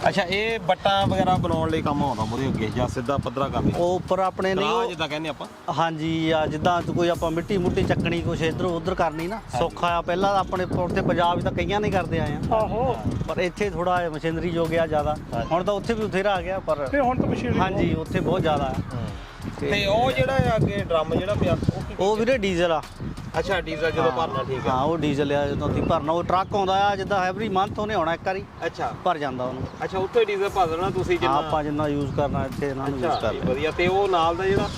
ਅੱਛਾ ਇਹ ਬੱਟਾਂ ਵਗੈਰਾ ਬਣਾਉਣ ਲਈ ਕੰਮ ਆਉਂਦਾ ਮੂਹਰੇ ਅੱਗੇ, ਜਾਂ ਸਿੱਧਾ ਪੱਧਰਾ ਕਰ ਲਈ? ਉਹ ਉੱਪਰ ਆਪਣੇ ਨਹੀਂ ਰਾਹ ਉਹ, ਜਿੱਦਾਂ ਕਹਿੰਦੇ ਆਪਾਂ। ਹਾਂਜੀ ਆ ਜਿੱਦਾਂ ਕੋਈ ਆਪਾਂ ਮਿੱਟੀ ਮੁੱਟੀ ਚੱਕਣੀ, ਕੁਛ ਇੱਧਰ ਉੱਧਰ ਕਰਨੀ ਨਾ, ਸੌਖਾ ਆ। ਪਹਿਲਾਂ ਤਾਂ ਆਪਣੇ ਉੱਥੇ ਪੰਜਾਬ 'ਚ ਤਾਂ ਕਈਆਂ ਨਹੀਂ ਕਰਦੇ ਆਏ ਆ, ਆਹੋ ਪਰ ਇੱਥੇ ਥੋੜਾ ਮਸ਼ੀਨਰੀ ਜੋ ਗਿਆ ਜ਼ਿਆਦਾ। ਹੁਣ ਤਾਂ ਉੱਥੇ ਵੀ ਬਥੇਰਾ ਆ ਗਿਆ, ਪਰ ਤੇ ਹੁਣ ਤਾਂ ਮਸ਼ੀਨ ਹਾਂਜੀ ਉੱਥੇ ਬਹੁਤ ਜ਼ਿਆਦਾ ਆ। ਤੇ ਉਹ ਜਿਹੜਾ ਹੈ ਅੱਗੇ ਡਰਮ ਜਿਹੜਾ ਪਿਆ ਉਹ ਕੀ? ਉਹ ਵੀਰੇ ਡੀਜ਼ਲ ਆ। ਅੱਛਾ ਡੀਜ਼ਲ ਜਦੋਂ ਭਰਨਾ, ਠੀਕ ਹਾਂ ਉਹ ਡੀਜ਼ਲ ਆ, ਜਦੋਂ ਤੁਸੀਂ ਭਰਨਾ ਉਹ ਟਰੱਕ ਆਉਂਦਾ ਆ, ਜਿੱਦਾਂ ਐਵਰੀ ਮੰਥ ਉਹਨੇ ਆਉਣਾ ਇੱਕ ਵਾਰੀ, ਅੱਛਾ ਭਰ ਜਾਂਦਾ ਉਹਨੂੰ। ਅੱਛਾ ਉੱਥੇ ਡੀਜ਼ਲ ਭਰ ਦੇਣਾ ਤੁਸੀਂ ਹਾਂ ਜਿੰਨਾ? ਆਪਾਂ ਜਿੰਨਾ ਯੂਜ਼ ਕਰਨਾ ਇੱਥੇ ਇਹਨਾਂ ਨੂੰ ਯੂਜ਼ ਅੱਛਾ ਕਰ ਲੈਣਾ। ਵਧੀਆ। ਤੇ ਉਹ ਨਾਲ ਦਾ ਜਿਹੜਾ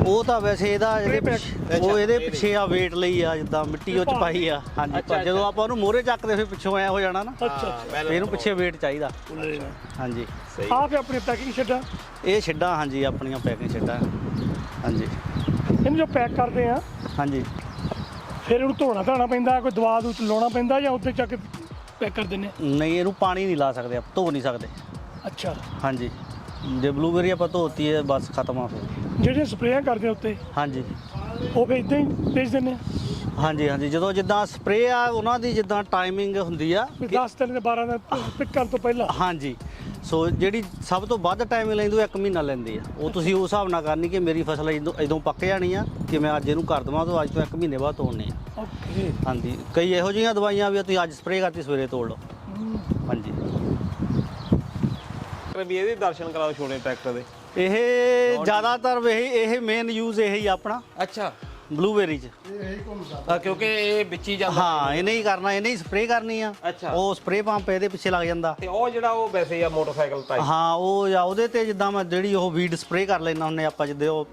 ਉਹ ਤਾਂ ਵੈਸੇ ਇਹਦਾ ਇਹਦੇ ਪਿੱਛੇ, ਉਹ ਇਹਦੇ ਇਹਦੇ ਪਿੱਛੇ ਆ ਵੇਟ ਲਈ ਆ, ਜਿੱਦਾਂ ਮਿੱਟੀ ਉਹ ਚ ਪਾਈ ਆ। ਹਾਂਜੀ ਅੱਛਾ, ਪਰ ਜਦੋਂ ਆਪਾਂ ਉਹਨੂੰ ਮੋਹਰੇ ਚੱਕਦੇ ਫਿਰ ਪਿੱਛੋਂ ਐ ਹੋ ਜਾਣਾ ਨਾ, ਅੱਛਾ ਫਿਰ ਇਹਨੂੰ ਪਿੱਛੇ ਵੇਟ ਚਾਹੀਦਾ। ਹਾਂਜੀ ਸਹੀ। ਆ ਕੇ ਆਪਣੀ ਪੈਕਿੰਗ ਛੱਡਾਂ, ਇਹ ਛੱਡਾਂ, ਹਾਂਜੀ ਆਪਣੀਆਂ ਪੈਕਿੰਗ ਛੱਡਾਂ। ਹਾਂਜੀ ਇਹਨੂੰ ਜੋ ਪੈਕ ਕਰਦੇ ਆ ਹਾਂਜੀ ਫਿਰ ਇਹਨੂੰ ਧੋਣਾ ਪੈਂਦਾ, ਕੋਈ ਦਵਾ ਦੂ ਲਾਉਣਾ ਪੈਂਦਾ, ਜਾਂ ਉੱਥੇ ਚੱਕ ਪੈਕ ਕਰ ਦਿੰਦੇ? ਨਹੀਂ ਇਹਨੂੰ ਪਾਣੀ ਨਹੀਂ ਲਾ ਸਕਦੇ, ਆਪਾਂ ਧੋ ਨਹੀਂ ਸਕਦੇ। ਅੱਛਾ ਹਾਂਜੀ ਜੇ ਬਲੂਬੇਰੀ ਆਪਾਂ ਧੋਤੀ ਹੈ ਬਸ ਖਤਮ ਆ ਫਿਰ। ਜਿਹੜੀਆਂ ਸਪਰੇਆਂ ਕਰਦੇ ਆ ਉੱਤੇ ਹਾਂਜੀ ਉਹ ਵੀ ਇਦਾਂ ਹੀ ਭੇਜ ਦਿੰਦੇ ਆ? ਹਾਂਜੀ ਹਾਂਜੀ ਜਦੋਂ ਜਿੱਦਾਂ ਸਪਰੇਅ ਆ ਉਹਨਾਂ ਦੀ ਜਿੱਦਾਂ ਟਾਈਮਿੰਗ ਹੁੰਦੀ ਆ। ਵੀ 10 ਦਿਨ ਦੇ 12 ਦਿਨ ਪਿਕ ਕਰਨ ਤੋਂ ਪਹਿਲਾਂ? ਹਾਂਜੀ ਸੋ ਜਿਹੜੀ ਸਭ ਤੋਂ ਵੱਧ ਟਾਈਮ ਲੈਂਦੀ ਉਹ 1 ਮਹੀਨਾ ਲੈਂਦੀ ਆ। ਉਹ ਤੁਸੀਂ ਉਸ ਹਿਸਾਬ ਨਾਲ ਕਰਨੀ ਕਿ ਮੇਰੀ ਫਸਲ ਇਦੋਂ ਪੱਕ ਜਾਣੀ ਆ, ਕਿ ਮੈਂ ਅੱਜ ਇਹਨੂੰ ਕਰ ਦੇਵਾਂ ਤਾਂ ਅੱਜ ਤੋਂ 1 ਮਹੀਨੇ ਬਾਅਦ ਤੋੜਨੀ ਆ। ਓਕੇ। ਹਾਂਜੀ ਕਈ ਇਹੋ ਜਿਹੀਆਂ ਦਵਾਈਆਂ ਵੀ ਤੁਸੀਂ ਅੱਜ ਸਪਰੇਅ ਕਰਤੀ ਸਵੇਰੇ ਤੋੜ ਲਓ। ਹਾਂਜੀ ਵੀ ਇਹਦੇ ਦਰਸ਼ਨ ਕਰਾਓ ਛੋਟੇ ਟਰੈਕਟਰ ਦੇ। ਇਹ ਜ਼ਿਆਦਾਤਰ ਇਹ ਮੇਨ ਯੂਜ਼ ਇਹ ਹੀ ਆ ਆਪਣਾ ਅੱਛਾ ਬਲੂਬੇਰੀ 'ਚ। ਕਿਉਂਕਿ ਇਹ ਵਿੱਚ ਹੀ ਜਾਂਦਾ। ਹਾਂ ਇਹਨੇ ਹੀ ਕਰਨਾ, ਇਹਨੇ ਹੀ ਸਪਰੇਅ ਕਰਨੀ ਆ। ਅੱਛਾ। ਉਹ ਸਪਰੇਅ ਪੰਪ ਇਹਦੇ ਪਿੱਛੇ ਲੱਗ ਜਾਂਦਾ। ਤੇ ਉਹ ਜਿਹੜਾ ਉਹ ਵੈਸੇ ਆ ਮੋਟਰਸਾਈਕਲ ਟਾਈਪ। ਹਾਂ ਉਹ ਜਾਂ ਉਹਦੇ ਤੇ ਜਿੱਦਾਂ ਮੈਂ ਜਿਹੜੀ ਉਹ ਵੀਡ ਸਪਰੇਅ ਕਰ ਲੈਣਾ ਹੁੰਨੇ ਆਪਾਂ, ਜਿੱਦੇ ਉਹ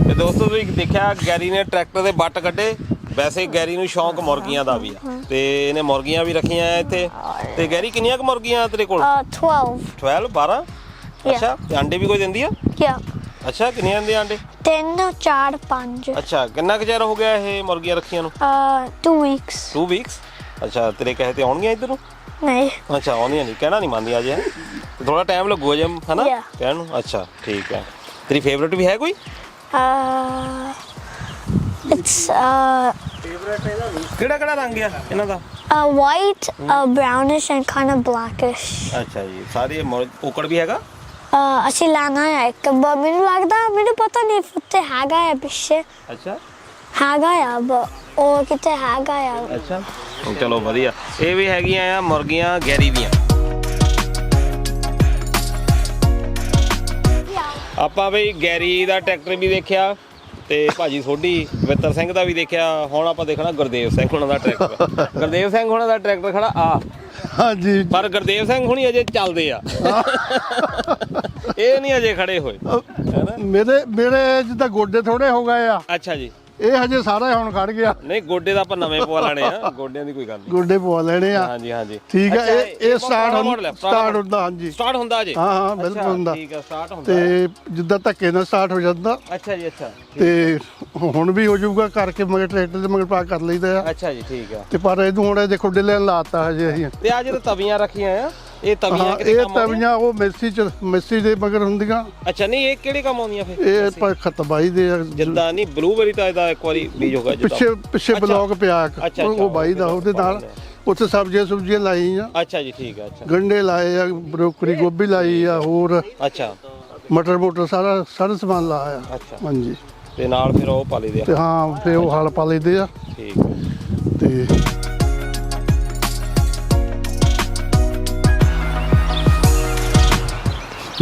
ਤੇ ਦੋਸਤੋ ਤੁਸੀਂ ਦੇਖਿਆ ਗੈਰੀ ਨੇ ਟਰੈਕਟਰ ਦੇ ਬੱਟ ਕੱਢੇ। ਵੈਸੇ ਗੈਰੀ ਨੂੰ ਸ਼ੌਂਕ ਮੁਰਗੀਆਂ ਦਾ ਵੀ ਆ, ਤੇ ਇਹਨੇ ਮੁਰਗੀਆਂ ਵੀ ਰੱਖੀਆਂ ਆ ਇੱਥੇ। ਤੇ ਗੈਰੀ ਕਿੰਨੀਆਂ ਕੁ ਮੁਰਗੀਆਂ ਤੇਰੇ ਕੋਲ? 12. 12 ਅੱਛਾ ਤੇ ਅੰਡੇ ਵੀ ਕੋਈ ਦਿੰਦੀ ਆ? Yeah. ਅੱਛਾ ਕਿੰਨੀਆਂ ਦਿੰਦੇ ਅੰਡੇ? 3, 4, 5. ਅੱਛਾ ਕਿੰਨਾ ਕੁ ਚਿਰ ਹੋ ਗਿਆ ਇਹ ਮੁਰਗੀਆਂ ਰੱਖੀਆਂ ਨੂੰ? 2 weeks. 2 ਵੀਕਸ। ਅੱਛਾ ਤੇਰੇ ਕਹੇ ਤੇ ਆਉਣਗੀਆਂ ਇੱਧਰ ਨੂੰ? ਨਹੀਂ। ਅੱਛਾ ਆਉਂਦੀਆਂ ਨਹੀਂ, ਕਹਿਣਾ ਨਹੀਂ ਮੰਨਦੀਆਂ ਅਜੇ, ਥੋੜਾ ਟਾਈਮ ਲੱਗੂਗਾ ਜੇ ਹਨਾ Yeah. ਕਹਿਣ ਨੂੰ। ਅੱਛਾ ਠੀਕ ਹੈ। ਤੇਰੀ ਫੇਵਰੇਟ ਵੀ ਹੈ ਕੋਈ? It's ਕਿਹੜਾ ਰੰਗ ਆ ਇਹਨਾਂ ਦਾ? white, brownish, and kind of blackish. ਅੱਛਾ ਜੀ ਸਾਰੇ ਕੋਕੜ ਵੀ ਹੈਗਾ? ਅਸੀਂ ਲੈਣਾ ਹੈ ਇੱਕ, ਮੈਨੂੰ ਲੱਗਦਾ, ਮੈਨੂੰ ਪਤਾ ਨਹੀਂ ਉੱਤੇ ਹੈਗਾ ਆ ਪਿੱਛੇ, ਅੱਛਾ ਹੈਗਾ ਆ ਉਹ ਕਿਤੇ ਹੈਗਾ ਆ। ਅੱਛਾ ਚਲੋ ਵਧੀਆ। ਇਹ ਵੀ ਹੈਗੀਆਂ ਆ ਮੁਰਗੀਆਂ ਗੈਰੀ ਦੀਆਂ। ਆਪਾਂ ਬਈ ਗੈਰੀ ਦਾ ਟਰੈਕਟਰ ਵੀ ਦੇਖਿਆ, ਤੇ ਭਾਜੀ ਸੋਢੀ ਪਵਿੱਤਰ ਸਿੰਘ ਦਾ ਵੀ ਦੇਖਿਆ। ਹੁਣ ਆਪਾਂ ਦੇਖਣਾ ਗੁਰਦੇਵ ਸਿੰਘ ਹੁਣਾਂ ਦਾ ਟਰੈਕਟਰ। ਗੁਰਦੇਵ ਸਿੰਘ ਹੁਣਾਂ ਦਾ ਟਰੈਕਟਰ ਖੜਾ ਆ। ਹਾਂਜੀ ਪਰ ਗੁਰਦੇਵ ਸਿੰਘ ਹੁਣੀ ਅਜੇ ਚੱਲਦੇ ਆ, ਇਹ ਨਹੀਂ ਅਜੇ ਖੜੇ ਹੋਏ। ਮੇਰੇ ਜਿੱਦਾਂ ਗੋਡੇ ਥੋੜੇ ਹੋ ਗਏ ਆ, ਅੱਛਾ ਜੀ। ਇਹ ਹਜੇ ਸਾਰਾ ਹੁਣ ਖੜ ਗਿਆ। ਨਹੀਂ ਗੋਡੇ ਦਾ ਆਪਾਂ ਨਵੇਂ ਪਵਾ ਲੈਣੇ ਆ, ਗੋਡਿਆਂ ਦੀ ਕੋਈ ਗੱਲ ਨਹੀਂ। ਗੋਡੇ ਪਵਾ ਲੈਣੇ ਆ। ਹਾਂਜੀ ਹਾਂਜੀ ਠੀਕ ਅੱਛਾ, ਹੈ। ਇਹ ਸਟਾਰਟ model ਹੁੰਦਾ। ਹਾਂਜੀ ਸਟਾਰਟ ਹੁੰਦਾ ਜੀ? ਹਾਂ ਬਿਲਕੁਲ ਹੁੰਦਾ। ਠੀਕ ਹੈ ਸਟਾਰਟ ਹੁੰਦਾ। ਤੇ ਜਿੱਦਾਂ ਧੱਕੇ ਨਾਲ ਸਟਾਰਟ ਹੋ ਜਾਂਦਾ, ਅੱਛਾ ਜੀ ਅੱਛਾ ਤੇ ਹੁਣ ਵੀ ਹੋ ਜਾਊਗਾ ਕਰਕੇ ਮਗਰ ਟਰੈਕਟਰ ਦੇ ਮਗਰ ਪਾ ਕਰ ਲਈਦਾ ਆ। ਅੱਛਾ ਜੀ ਠੀਕ ਆ। ਤੇ ਪਰ ਇਹਨੂੰ ਹੁਣ ਦੇਖੋ ਡਿਲੇ ਲਾਤਾ ਹਜੇ ਅਸੀਂ। ਤੇ ਆ ਜਿਹੜੇ ਤਵੀਆਂ ਰੱਖੀਆਂ ਆ, ਇਹ ਤਵੀਆਂ ਹਾਂ ਕਿਹੜੇ ਇਹ ਕੰਮ ਆਉਂਦੀਆਂ? ਤਵੀਆਂ ਉਹ ਮੈਸੀ ਦੇ ਮਗਰ ਹੁੰਦੀਆਂ। ਅੱਛਾ ਨਹੀਂ ਇਹ ਕਿਹੜੇ ਕੰਮ ਆਉਂਦੀਆਂ ਫਿਰ? ਇਹ ਪਰ ਖਤਬਾਈ ਦੇ ਆ। ਜਿੱਦਾਂ ਨਹੀਂ ਬਲੂਬੇਰੀ ਤਾਂ ਇਹਦਾ ਇੱਕ ਵਾਰੀ ਬੀਜ ਹੋਗਾ ਜਿੱਦਾਂ। ਪਿੱਛੇ ਬਲੌਕ ਪਿਆ ਇੱਕ, ਅੱਛਾ, ਉਹ ਬਾਈ ਦਾ, ਉਹ ਉਹਦੇ ਨਾਲ ਉੱਥੇ ਸਬਜ਼ੀਆਂ ਲਾਈਆਂ। ਅੱਛਾ ਜੀ ਠੀਕ ਆ। ਅੱਛਾ ਗੰਡੇ ਲਾਏ ਆ, ਬਰੋਕਰੀ ਗੋਭੀ ਲਾਈ ਆ, ਹੋਰ ਅੱਛਾ ਮਟਰ ਸਾਰਾ ਸਮਾਨ ਲਾਇਆ। ਅੱਛਾ ਹਾਂਜੀ ਤੇ ਨਾਲ ਫਿਰ ਉਹ ਪਾ ਲਈਦੇ ਆ? ਤੇ ਹਾਂ ਫਿਰ ਉਹ ਹਲ ਪਾ ਲਈਦੇ ਆ। ਠੀਕ ਆ। ਤੇ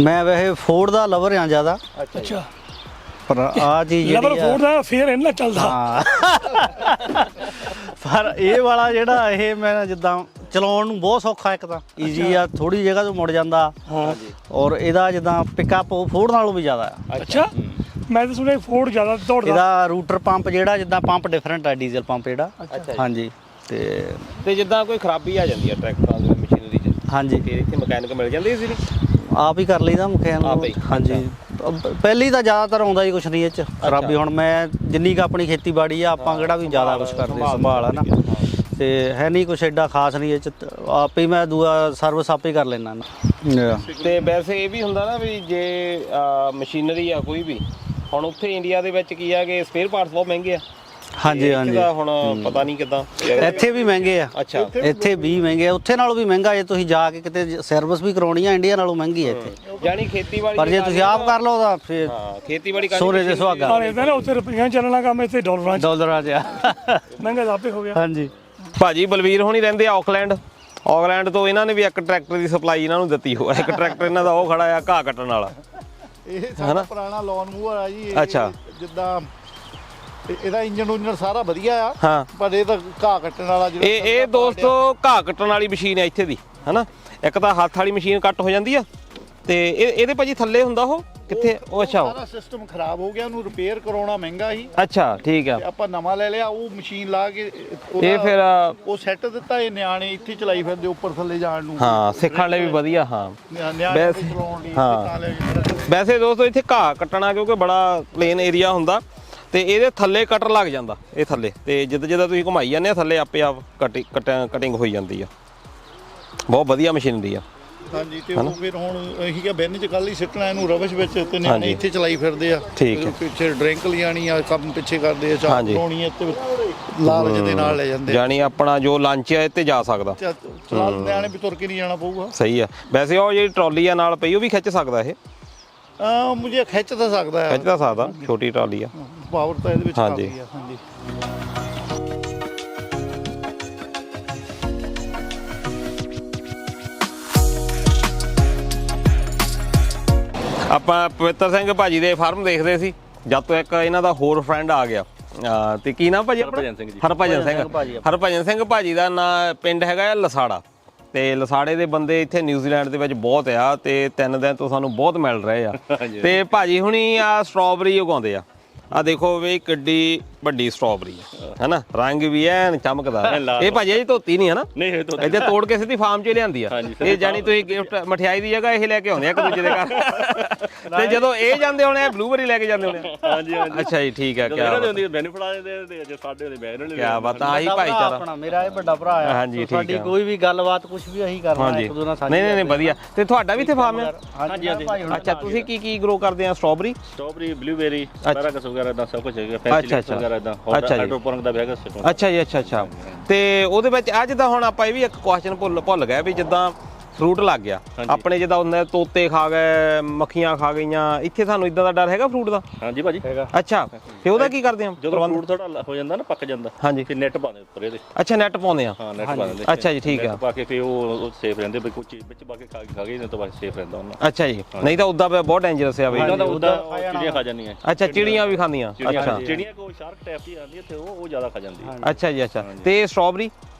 ਮੈਂ ਵੈਸੇ ਫੋਰਡ ਦਾ ਲਵਰ ਆ ਜ਼ਿਆਦਾ, ਅੱਛਾ ਪਰ ਆ ਚੀਜ਼ ਲਵਰ ਜਿਹੜੀ ਆ ਫੋਰਡ ਦਾ ਫੇਰ ਇਹਨਾਂ ਚੱਲਦਾ। ਹਾਂ ਪਰ ਇਹ ਵਾਲਾ ਜਿਹੜਾ ਇਹ ਮੈਂ ਜਿੱਦਾਂ ਚਲਾਉਣ ਨੂੰ ਬਹੁਤ ਸੌਖਾ, ਇੱਕ ਤਾਂ ਈਜ਼ੀ ਆ, ਥੋੜੀ ਜਗ੍ਹਾ ਤੋਂ ਮੁੜ ਜਾਂਦਾ। ਹਾਂ ਔਰ ਇਹਦਾ ਜਿੱਦਾਂ ਪਿਕਅਪ ਉਹ ਫੋਰਡ ਨਾਲੋਂ ਵੀ ਜ਼ਿਆਦਾ ਆ। ਅੱਛਾ ਮੈਂ ਤਾਂ ਸੁਣਿਆ ਫੋਰਡ ਜ਼ਿਆਦਾ ਦੌੜਦਾ। ਇਹਦਾ ਰੂਟਰ ਪੰਪ ਜਿਹੜਾ ਜਿੱਦਾਂ ਪੰਪ ਡਿਫਰੈਂਟ ਆ ਡੀਜ਼ਲ ਪੰਪ ਜਿਹੜਾ। ਹਾਂਜੀ ਤੇ ਜਿੱਦਾਂ ਕੋਈ ਖਰਾਬੀ ਆ ਜਾਂਦੀ ਆ ਟਰੈਕਟਰਾਂ ਦੀ ਮਸ਼ੀਨਰੀ 'ਚ, ਹਾਂਜੀ ਫਿਰ ਇੱਥੇ ਮਕੈਨਿਕ ਮਿਲ ਜਾਂਦੇ ਸੀ? ਆਪ ਹੀ ਕਰ ਲਈਦਾ ਮਕੈਨ ਆਪ ਹੀ? ਹਾਂਜੀ ਪਹਿਲੀ ਤਾਂ ਜ਼ਿਆਦਾਤਰ ਆਉਂਦਾ ਹੀ ਕੁਛ ਨਹੀਂ ਇਹ ਚ ਖਰਾਬੀ। ਹੁਣ ਮੈਂ ਜਿੰਨੀ ਕੁ ਆਪਣੀ ਖੇਤੀਬਾੜੀ ਆ, ਆਪਾਂ ਕਿਹੜਾ ਵੀ ਜ਼ਿਆਦਾ ਕੁਛ ਕਰਦੇ ਸੰਭਾਲ ਹੈ ਨਾ, ਤੇ ਹੈ ਨਹੀਂ ਕੁਛ ਐਡਾ ਖਾਸ ਨਹੀਂ ਇਹ ਚ, ਆਪੇ ਹੀ ਮੈਂ ਦੂਆ ਸਰਵਿਸ ਆਪੇ ਹੀ ਕਰ ਲੈਣਾ। ਤੇ ਵੈਸੇ ਇਹ ਵੀ ਹੁੰਦਾ ਨਾ ਵੀ ਜੇ ਮਸ਼ੀਨਰੀ ਆ ਕੋਈ ਵੀ, ਹੁਣ ਉੱਥੇ ਇੰਡੀਆ ਦੇ ਵਿੱਚ ਕੀ ਆ ਕਿ ਸਪੇਅਰ ਪਾਰਟਸ ਬਹੁਤ ਮਹਿੰਗੇ ਆ। ਹਾਂਜੀ ਹਾਂਜੀ ਹੁਣ ਪਤਾ ਨਹੀਂ ਕਿੱਦਾਂ ਇੱਥੇ ਵੀ ਮਹਿੰਗੇ ਆ। ਅੱਛਾ ਇੱਥੇ ਵੀ ਮਹਿੰਗੇ ਆ, ਉੱਥੇ ਨਾਲੋਂ ਵੀ ਮਹਿੰਗਾ। ਜੇ ਤੁਸੀਂ ਜਾ ਕੇ ਕਿਤੇ ਸਰਵਿਸ ਵੀ ਕਰਾਉਣੀ ਆ, ਇੰਡੀਆ ਨਾਲੋਂ ਮਹਿੰਗੀ ਹੈ ਇੱਥੇ। ਜਾਨੀ ਖੇਤੀਬਾੜੀ ਪਰ ਜੇ ਤੁਸੀਂ ਆਪ ਕਰ ਲਓ ਤਾਂ ਫਿਰ ਹਾਂ ਖੇਤੀਬਾੜੀ ਸੋਰੇ ਦੇ ਸੁਹਾਗਾ। ਪਰ ਇਹਦਾ ਨਾ ਉੱਥੇ ਰੁਪਈਆ ਚੱਲਣਾ ਕੰਮ, ਇੱਥੇ ਡਾਲਰਾਂ 'ਚ ਡਾਲਰਾਂ 'ਚ ਮਹਿੰਗਾ ਤਾਂ ਆਪੇ ਹੋ ਗਿਆ। ਹਾਂਜੀ ਭਾਜੀ ਬਲਵੀਰ ਹੋਣੀ ਰਹਿੰਦੇ ਆ ਆਕਲੈਂਡ ਤੋਂ। ਇਹਨਾਂ ਨੇ ਵੀ ਇੱਕ ਟਰੈਕਟਰ ਦੀ ਸਪਲਾਈ ਇਹਨਾਂ ਨੂੰ ਦਿੱਤੀ ਹੋਇਆ। ਇੱਕ ਟਰੈਕਟਰ ਇਹਨਾਂ ਦਾ ਉਹ ਖੜਾ ਆ ਘਾਹ ਕੱਟਣ ਵਾਲਾ। ਇਹ ਸਾਡਾ ਪੁਰਾਣਾ ਲੋਨ ਮੂਵਰ ਆ ਜੀ। ਇਹ ਅੱਛਾ। ਜਿੱਦਾਂ ਇਹਦਾ ਇੰਜਨ ਸਾਰਾ ਵਧੀਆ ਆ, ਹਾਂ ਪਰ ਇਹ ਤਾਂ ਘਾਹ ਕੱਟਣ ਵਾਲਾ ਜਿਹੜਾ ਇਹ ਦੋਸਤੋ ਘਾਹ ਕੱਟਣ ਵਾਲੀ ਮਸ਼ੀਨ ਆ ਇੱਥੇ ਦੀ, ਹਨਾ। ਇੱਕ ਤਾਂ ਹੱਥ ਵਾਲੀ ਮਸ਼ੀਨ ਕੱਟ ਹੋ ਜਾਂਦੀ ਆ, ਤੇ ਇਹਦੇ ਭਾਜੀ ਥੱਲੇ ਹੁੰਦਾ ਉਹ ਕਿੱਥੇ? ਉਹ ਅੱਛਾ ਸਾਰਾ ਸਿਸਟਮ ਖਰਾਬ ਹੋ ਗਿਆ, ਉਹਨੂੰ ਰਿਪੇਅਰ ਕਰਾਉਣਾ ਮਹਿੰਗਾ ਸੀ। ਅੱਛਾ ਠੀਕ ਆ। ਤੇ ਆਪਾਂ ਨਵਾਂ ਲੈ ਲਿਆ, ਉਹ ਮਸ਼ੀਨ ਲਾ ਕੇ ਇਹ ਫਿਰ ਉਹ ਸੈੱਟ ਦਿੱਤਾ। ਇਹ ਨਿਆਣੇ ਇੱਥੇ ਚਲਾਈ ਫਿਰਦੇ ਉੱਪਰ ਥੱਲੇ ਜਾਣ ਨੂੰ। ਹਾਂ ਸਿੱਖਣ ਲਈ ਵੀ ਵਧੀਆ। ਹਾਂ ਨਿਆਣੇ ਵੈਸੇ- ਚਲਾਉਣ ਲਈ ਹਾਂ। ਤਾਂ ਲੈ ਕੇ ਵੈਸੇ ਦੋਸਤੋ ਇੱਥੇ ਘਾਹ ਕੱਟਣਾ ਕਿਉਂਕਿ ਬੜਾ ਪਲੇਨ ਏਰੀਆ ਹੁੰਦਾ, ਤੇ ਇਹਦੇ ਥੱਲੇ ਕਟਰ ਲੱਗ ਜਾਂਦਾ ਇਹ ਥੱਲੇ, ਤੇ ਜਿੱਦਾਂ ਤੁਸੀਂ ਘੁਮਾਈ ਜਾਂਦੇ ਆ ਥੱਲੇ ਆਪੇ ਆਪ ਕਟਿੰਗ ਹੋਈ ਜਾਂਦੀ ਆ। ਬਹੁਤ ਵਧੀਆ ਮਸ਼ੀਨਰੀ ਆ। ਹਾਂਜੀ ਤੇ ਉਹ ਫਿਰ ਹੁਣ ਇਹੀ ਕਿ ਬਿੰਨ ਚ ਕੱਲ ਹੀ ਸਿੱਟਣਾ ਇਹਨੂੰ ਰਵਸ਼ ਵਿੱਚ, ਤੇ ਨਿਆਣੇ ਇੱਥੇ ਚਲਾਈ ਫਿਰਦੇ ਆ। ਠੀਕ ਹੈ। ਪਿੱਛੇ ਡਰਿੰਕ ਲਿਆਣੀ ਆ, ਕੰਮ ਪਿੱਛੇ ਕਰਦੇ ਆ, ਚਾਹ ਹਾਂਜੀ। ਬਣਾਉਣੀ ਆ ਤੇ ਲਾਲਚ ਦੇ ਨਾਲ ਲੈ ਜਾਂਦੇ ਆ। ਜਾਣੀ ਆਪਣਾ ਜੋ ਲੰਚ ਆ ਇੱਥੇ ਜਾ ਸਕਦਾ। ਚਲਾ ਨਿਆਣੇ ਵੀ ਤੁਰ ਕੇ ਨਹੀਂ ਜਾਣਾ ਪਊਗਾ। ਸਹੀ ਆ। ਵੈਸੇ ਉਹ ਜਿਹੜੀ ਟਰਾਲੀ ਆ ਨਾਲ ਪਈ ਉਹ ਵੀ ਖਿੱਚ ਸਕਦਾ ਇਹ? ਮੁਝੇ ਖਿੱਚ ਤਾਂ ਸਕਦਾ ਹੈ, ਖਿੱਚ ਤਾਂ ਸਕਦਾ, ਛੋਟੀ ਟਰਾਲੀ ਆ। ਪਾਵਰ ਤਾਂ ਇਹਦੇ ਵਿੱਚ ਹਾਂਜੀ। ਕਾਫੀ ਆ। ਹਾਂਜੀ ਆਪਾਂ ਪਵਿੱਤਰ ਸਿੰਘ ਭਾਜੀ ਦੇ ਫਾਰਮ ਦੇਖਦੇ ਸੀ, ਜਦ ਤੋਂ ਇੱਕ ਇਹਨਾਂ ਦਾ ਹੋਰ ਫਰੈਂਡ ਆ ਗਿਆ। ਤੇ ਕੀ ਨਾਮ ਭਾਜੀ? ਹਰਭਜਨ ਸਿੰਘ ਜੀ। ਹਰਭਜਨ ਸਿੰਘ ਭਾਜੀ ਦਾ ਨਾਂ ਪਿੰਡ ਹੈਗਾ ਆ ਲਸਾੜਾ, ਤੇ ਲਸਾੜੇ ਦੇ ਬੰਦੇ ਇੱਥੇ ਨਿਊਜ਼ੀਲੈਂਡ ਦੇ ਵਿੱਚ ਬਹੁਤ ਆ, ਤੇ 3 ਦਿਨ ਤੋਂ ਸਾਨੂੰ ਬਹੁਤ ਮਿਲ ਰਹੇ ਆ। ਤੇ ਭਾਜੀ ਹੁਣੀ ਆ ਸਟ੍ਰਾਬੇਰੀ ਉਗਾਉਂਦੇ ਆ। ਆ ਦੇਖੋ ਵੀ ਕਿੱਡੀ ਵੱਡੀ ਸਟ੍ਰਾਬੇਰੀ ਹੈ ਨਾ, ਰੰਗ ਵੀ ਐਨ ਚਮਕਦਾ। ਇਹ ਭਾਜੀ ਜੀ ਧੋਤੀ ਨਹੀਂ ਹੈ ਨਾ? ਨਹੀਂ ਇਹ ਇੱਥੇ ਤੋੜ ਕੇ ਸਿੱਧੀ ਫਾਰਮ 'ਚ ਲਿਆਂਦੀ ਆ। ਇਹ ਜਾਨੀ ਤੁਸੀਂ ਗਿਫਟ ਮਠਿਆਈ ਦੀ ਜਗ੍ਹਾ ਇਹ ਲੈ ਕੇ ਆਉਂਦੇ ਆ ਇੱਕ ਦੂਜੇ ਦੇ ਘਰ, ਤੇ ਜਦੋਂ ਇਹ ਜਾਂਦੇ ਹੋਣੇ ਬਲੂਬੇਰੀ ਲੈ ਕੇ ਜਾਂਦੇ ਹੋਣੇ। ਹਾਂਜੀ ਹਾਂਜੀ ਅੱਛਾ ਜੀ ਠੀਕ ਆ। ਕੀ ਬੈਨੀਫਿਟ ਆ ਜਾਂਦੇ ਤੇ ਜੇ ਸਾਡੇ ਦੇ ਬੈਨ ਨੇ ਕੀ ਬਾਤ ਆ। ਆਹੀ ਭਾਈਚਾਰਾ ਆਪਣਾ, ਮੇਰਾ ਇਹ ਵੱਡਾ ਭਰਾ ਆ। ਹਾਂਜੀ, ਠੀਕ ਸਾਡੀ ਆ। ਕੋਈ ਵੀ ਗੱਲਬਾਤ ਕੁਝ ਵੀ ਅਸੀਂ ਕਰਨਾ ਹਾਂਜੀ ਇੱਕ ਦੂਜੇ ਨਾਲ ਸਾਂਝੀ ਨਹੀਂ ਵਧੀਆ। ਤੇ ਤੁਹਾਡਾ ਵੀ ਇੱਥੇ ਫਾਰਮ ਹੈ? ਹਾਂਜੀ ਹਾਂਜੀ। ਅੱਛਾ ਤੁਸੀਂ ਕੀ ਗਰੋ ਕਰਦੇ ਆ? ਸਟ੍ਰਾਬੇਰੀ, ਸਟ੍ਰਾਬੇਰੀ, ਬਲੂਬੇਰੀ, ਸਾਰਾ ਕੁਝ ਵਗੈਰਾ ਦਾ ਸਭ ਕੁਝ ਹੈਗਾ। ਅੱਛਾ, ਅੱਛਾ। ਵਗੈਰਾ ਦਾ ਅੱਛਾ ਜੀ। ਹਾਈਡਰੋਪੋਨਿਕ ਦਾ ਵੀ ਹੈਗਾ ਸਿਸਟਮ। ਅੱਛਾ ਜੀ ਅੱਛਾ। ਤੇ ਉਹਦੇ ਵਿੱਚ ਅੱਜ ਦਾ ਹੁਣ ਆਪਾਂ ਇਹ ਵੀ ਇੱਕ ਕੁਐਸਚਨ ਭੁੱਲ ਗਏ ਵੀ ਜਿੱਦਾਂ ਫਰੂਟ ਲੱਗ ਗਿਆ ਆਪਣੇ, ਜਿੱਦਾਂ ਹੁੰਦਾ ਤੋਤੇ ਖਾ ਗਏ, ਮੱਖੀਆਂ ਖਾ ਗਈਆਂ, ਇੱਥੇ ਸਾਨੂੰ ਇਦਾਂ ਦਾ ਡਰ ਹੈਗਾ ਫਰੂਟ ਦਾ? ਹਾਂਜੀ ਭਾਜੀ ਹੈਗਾ। ਅੱਛਾ ਤੇ ਉਹਦਾ ਕੀ ਕਰਦੇ ਆ? ਜਦੋਂ ਫਰੂਟ ਥੋੜਾ ਹੋ ਜਾਂਦਾ ਨਾ, ਪੱਕ ਜਾਂਦਾ, ਹਾਂਜੀ, ਫਿਰ ਨੈਟ ਪਾਉਂਦੇ ਉੱਪਰ ਇਹਦੇ। ਅੱਛਾ ਨੈਟ ਪਾਉਂਦੇ ਆ? ਹਾਂ ਨੈਟ ਪਾ ਦਿੰਦੇ। ਅੱਛਾ ਜੀ ਠੀਕ ਆ। ਪਾ ਕੇ ਫਿਰ ਉਹ ਸੇਫ ਰਹਿੰਦੇ ਵੀ ਕੋਈ ਚੀਜ਼ ਵਿੱਚ ਪਾ ਕੇ ਖਾ ਗਏ, ਨਹੀਂ ਤਾਂ ਬਸ ਸੇਫ ਰਹਿੰਦਾ ਉਹਨਾਂ। ਅੱਛਾ ਜੀ, ਨਹੀਂ ਤਾਂ ਉਦਾਂ ਬਹੁਤ ਡੇਂਜਰਸ ਆ ਬਈ। ਉਹਦਾ ਚਿੜੀਆਂ ਖਾ ਜਾਂਦੀਆਂ। ਅੱਛਾ ਚਿੜੀਆਂ ਵੀ ਖਾਂਦੀਆਂ? ਅੱਛਾ ਚਿੜੀਆਂ ਕੋਈ ਸ਼ਾਰਕ ਟਾਈਪ ਦੀ ਆਉਂਦੀ ਇੱਥੇ, ਉਹ ਜ਼ਿਆਦਾ ਖਾ ਜਾਂਦੀ ਹੈ। ਅੱਛਾ ਜੀ ਅੱਛਾ। ਤੇ ਸਟ੍ਰਾਬੇਰੀ?